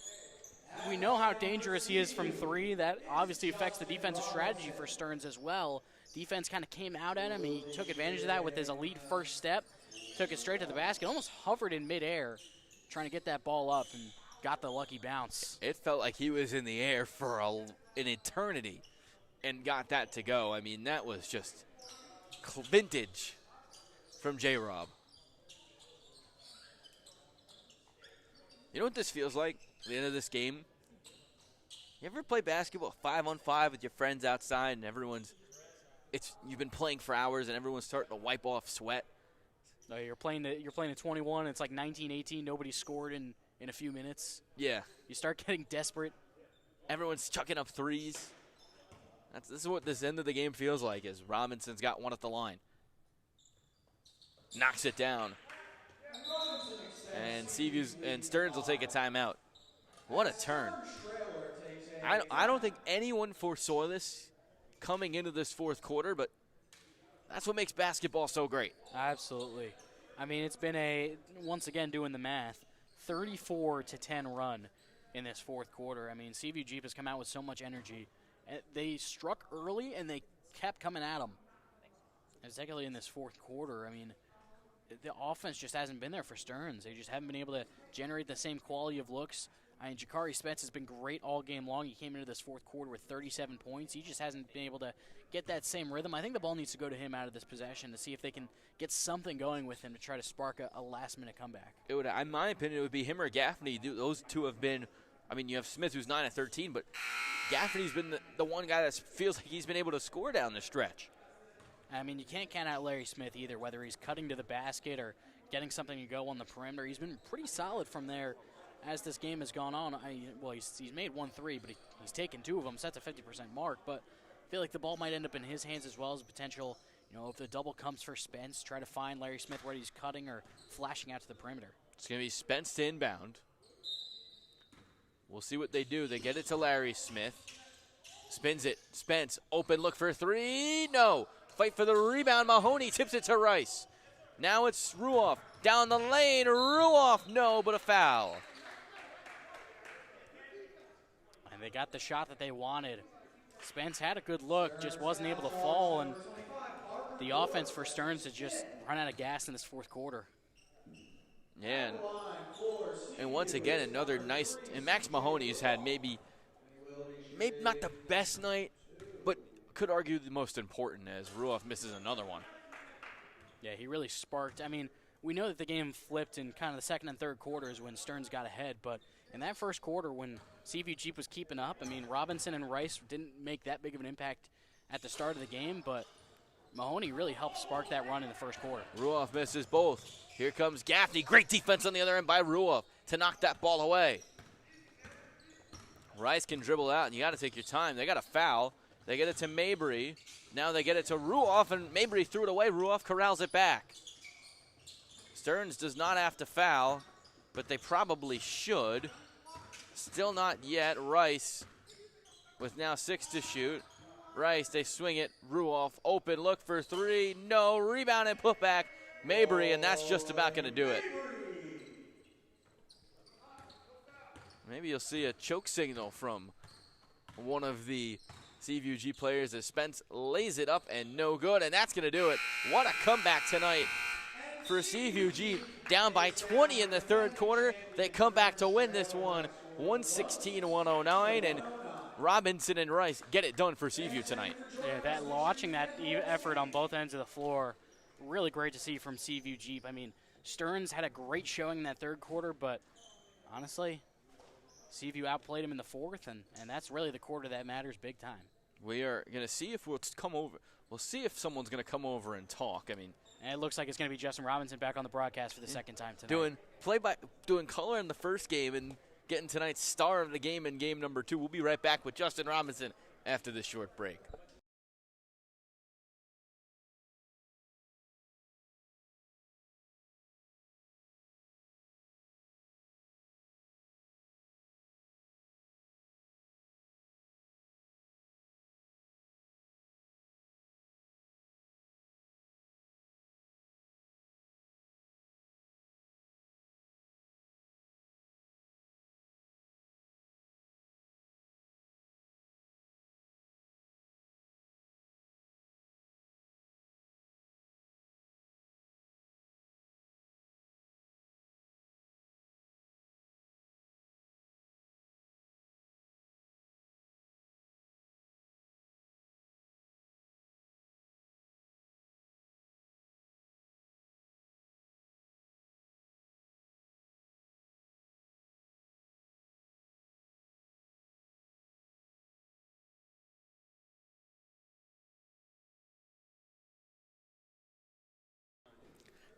[SPEAKER 2] we know how dangerous he is from 3. That obviously affects the defensive strategy for Stearns as well. Defense kind of came out at him. He took advantage of that with his elite first step. Took it straight to the basket. Almost hovered in midair trying to get that ball up and got the lucky bounce.
[SPEAKER 1] It felt like he was in the air for an eternity and got that to go. I mean, that was just vintage from J-Rob. You know what this feels like at the end of this game? You ever play basketball 5-on-5 with your friends outside and you've been playing for hours and everyone's starting to wipe off sweat?
[SPEAKER 2] No, you're playing at 21. It's like 19-18. Nobody scored in a few minutes.
[SPEAKER 1] Yeah.
[SPEAKER 2] You start getting desperate.
[SPEAKER 1] Everyone's chucking up threes. This is what this end of the game feels like, as Robinson's got one at the line. Knocks it down. And Stearns will take a timeout. What a turn. I don't think anyone foresaw this coming into this fourth quarter, but that's what makes basketball so great.
[SPEAKER 2] Absolutely. I mean, it's been once again doing the math, 34-10 run in this fourth quarter. I mean, Seaview Jeep has come out with so much energy. They struck early, and they kept coming at them. Particularly in this fourth quarter, I mean, the offense just hasn't been there for Stearns. They just haven't been able to generate the same quality of looks I mean, Jakari Spence has been great all game long. He came into this fourth quarter with 37 points. He just hasn't been able to get that same rhythm. I think the ball needs to go to him out of this possession to see if they can get something going with him to try to spark a last-minute comeback.
[SPEAKER 1] It would, in my opinion, it would be him or Gaffney. Those two have been, I mean, you have Smith who's 9 of 13, but Gaffney's been the one guy that feels like he's been able to score down the stretch.
[SPEAKER 2] I mean, you can't count out Larry Smith either, whether he's cutting to the basket or getting something to go on the perimeter. He's been pretty solid from there as this game has gone on. He's made 1 3, but he's taken 2 of them, so that's a 50% mark. But I feel like the ball might end up in his hands as well as potential. If the double comes for Spence, try to find Larry Smith where he's cutting or flashing out to the perimeter.
[SPEAKER 1] It's going to be Spence to inbound. We'll see what they do. They get it to Larry Smith. Spins it. Spence, open look for 3. No. Fight for the rebound. Mahoney tips it to Rice. Now it's Ruoff. Down the lane. Ruoff, no, but a foul.
[SPEAKER 2] And they got the shot that they wanted. Spence had a good look, just wasn't able to fall, and the offense for Stearns has just run out of gas in this fourth quarter.
[SPEAKER 1] Yeah, and once again, another nice, and Max Mahoney's had maybe not the best night, but could argue the most important as Ruoff misses another one.
[SPEAKER 2] Yeah, he really sparked. I mean, we know that the game flipped in kind of the second and third quarters when Stearns got ahead, but in that first quarter when Seaview Jeep was keeping up, I mean, Robinson and Rice didn't make that big of an impact at the start of the game, but Mahoney really helped spark that run in the first quarter.
[SPEAKER 1] Ruoff misses both. Here comes Gaffney. Great defense on the other end by Ruoff to knock that ball away. Rice can dribble out, and you got to take your time. They got a foul. They get it to Mabry. Now they get it to Ruoff, and Mabry threw it away. Ruoff corrals it back. Stearns does not have to foul, but they probably should. Still not yet. Rice with now 6 to shoot. Rice, they swing it. Ruoff, open, look for 3. No, rebound and put back. Mabry, and that's just about going to do it. Maybe you'll see a choke signal from one of the CVUG players as Spence lays it up and no good, and that's going to do it. What a comeback tonight for CVUG. Down by 20 in the third quarter. They come back to win this one, 116-109, and Robinson and Rice get it done for Seaview tonight.
[SPEAKER 2] Yeah, watching that effort on both ends of the floor, really great to see from Seaview Jeep. I mean, Stearns had a great showing in that third quarter, but honestly, Seaview outplayed him in the fourth, and that's really the quarter that matters big time.
[SPEAKER 1] We are going to see if we'll come over. We'll see if someone's going to come over and talk. I mean,
[SPEAKER 2] and it looks like it's going to be Justin Robinson back on the broadcast for the second time tonight.
[SPEAKER 1] Doing color in the first game and getting tonight's star of the game in game number 2. We'll be right back with Justin Robinson after this short break.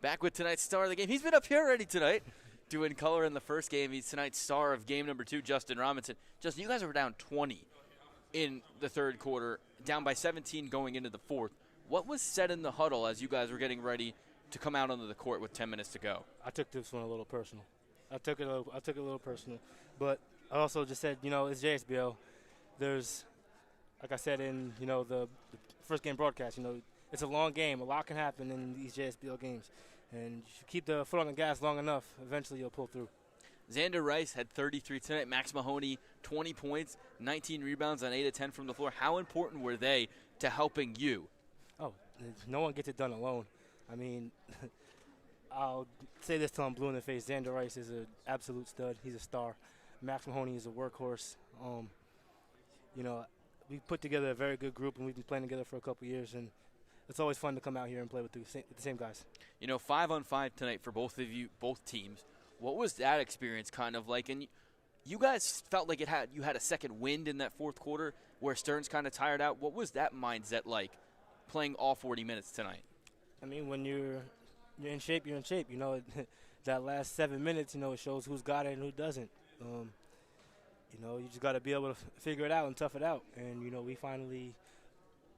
[SPEAKER 1] Back with tonight's star of the game. He's been up here already tonight doing color in the first game. He's tonight's star of game number 2, Justin Robinson. Justin, you guys were down 20 in the third quarter, down by 17 going into the fourth. What was said in the huddle as you guys were getting ready to come out onto the court with 10 minutes to go?
[SPEAKER 4] I took this one a little personal. I took it a little personal. But I also just said, it's JSBL. There's, like I said in, the first game broadcast, it's a long game. A lot can happen in these JSBL games. And if you keep the foot on the gas long enough, eventually you'll pull through.
[SPEAKER 1] Xander Rice had 33 tonight. Max Mahoney, 20 points, 19 rebounds on 8 of 10 from the floor. How important were they to helping you?
[SPEAKER 4] Oh, no one gets it done alone. I mean, I'll say this till I'm blue in the face. Xander Rice is an absolute stud. He's a star. Max Mahoney is a workhorse. You know, we put together a very good group, and we've been playing together for a couple years, and it's always fun to come out here and play with the same guys.
[SPEAKER 1] You know, 5-on-5 tonight for both of you, both teams. What was that experience kind of like? And you guys felt like you had a second wind in that fourth quarter where Stearns kind of tired out. What was that mindset like playing all 40 minutes tonight?
[SPEAKER 4] I mean, when you're in shape, you're in shape. You know, that last 7 minutes, you know, it shows who's got it and who doesn't. You know, you just got to be able to figure it out and tough it out. And, you know, we finally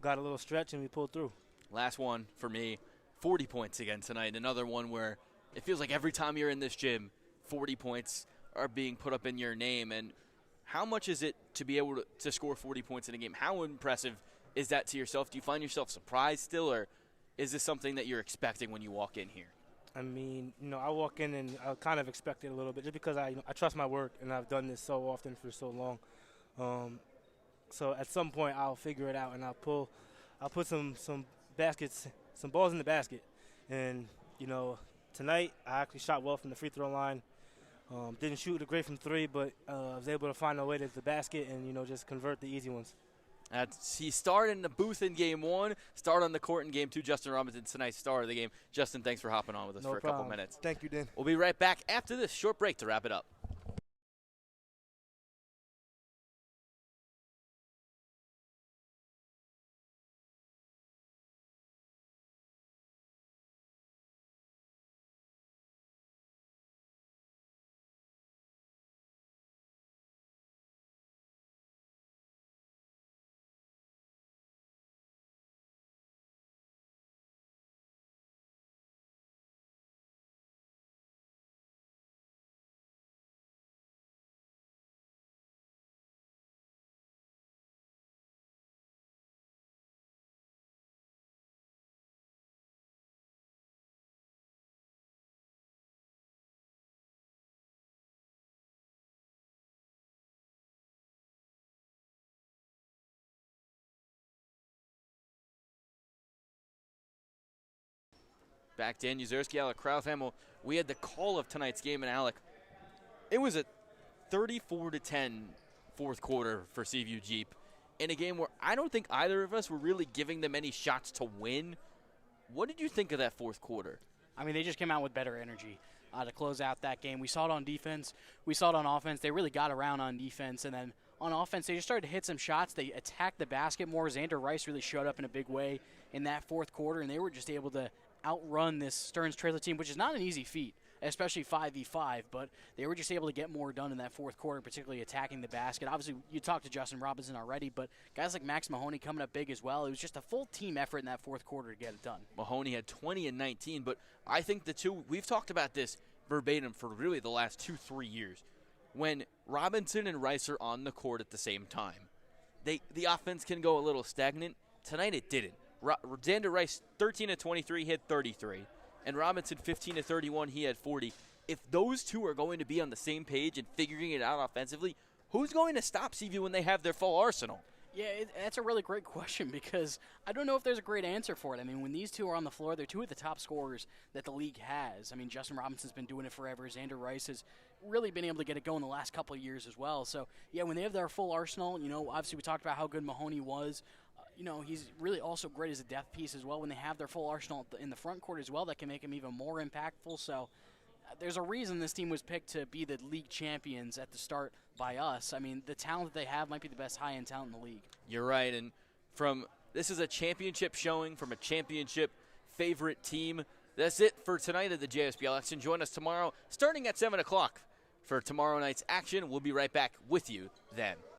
[SPEAKER 4] got a little stretch and we pulled through.
[SPEAKER 1] Last one for me, 40 points again tonight. Another one where it feels like every time you're in this gym, 40 points are being put up in your name. And how much is it to be able to score 40 points in a game? How impressive is that to yourself? Do you find yourself surprised still, or is this something that you're expecting when you walk in here?
[SPEAKER 4] I mean, you know, I walk in and I kind of expect it a little bit just because I trust my work and I've done this so often for so long. So at some point I'll figure it out and I'll put some balls in the basket. And, you know, tonight I actually shot well from the free throw line. Didn't shoot great from three, but I was able to find a way to the basket and, you know, just convert the easy ones.
[SPEAKER 1] He started in the booth in game one, started on the court in game two. Justin Robinson, tonight's star of the game. Justin, thanks for hopping on with us
[SPEAKER 4] No
[SPEAKER 1] for a
[SPEAKER 4] problem.
[SPEAKER 1] couple minutes.
[SPEAKER 4] Thank you, Dan.
[SPEAKER 1] We'll be right back after this short break to wrap it up. Back Dan Yuzerski, Alec Krauthamel. We had the call of tonight's game, and Alec, it was a 34-10 fourth quarter for Seaview Jeep in a game where I don't think either of us were really giving them any shots to win. What did you think of that fourth quarter?
[SPEAKER 2] I mean, they just came out with better energy to close out that game. We saw it on defense. We saw it on offense. They really got around on defense. And then on offense, they just started to hit some shots. They attacked the basket more. Xander Rice really showed up in a big way in that fourth quarter, and they were just able to outrun this Stearns trailer team, which is not an easy feat, especially 5v5, but they were just able to get more done in that fourth quarter, particularly attacking the basket. Obviously, you talked to Justin Robinson already, but guys like Max Mahoney coming up big as well. It was just a full team effort in that fourth quarter to get it done.
[SPEAKER 1] Mahoney had 20 and 19, but I think the two, we've talked about this verbatim for really the last 2-3 years. When Robinson and Rice are on the court at the same time, the offense can go a little stagnant. Tonight it didn't. Xander Rice, 13 of 23, hit 33. And Robinson, 15 of 31, he had 40. If those two are going to be on the same page and figuring it out offensively, who's going to stop Seaview when they have their full arsenal?
[SPEAKER 2] Yeah, that's a really great question because I don't know if there's a great answer for it. I mean, when these two are on the floor, they're two of the top scorers that the league has. I mean, Justin Robinson's been doing it forever. Xander Rice has really been able to get it going the last couple of years as well. So, yeah, when they have their full arsenal, you know, obviously we talked about how good Mahoney was. You know, he's really also great as a depth piece as well. When they have their full arsenal in the front court as well, that can make him even more impactful. So there's a reason this team was picked to be the league champions at the start by us. I mean, the talent that they have might be the best high-end talent in the league.
[SPEAKER 1] You're right, and this is a championship showing from a championship favorite team. That's it for tonight at the JSBL Action. Join us tomorrow starting at 7 o'clock for tomorrow night's action. We'll be right back with you then.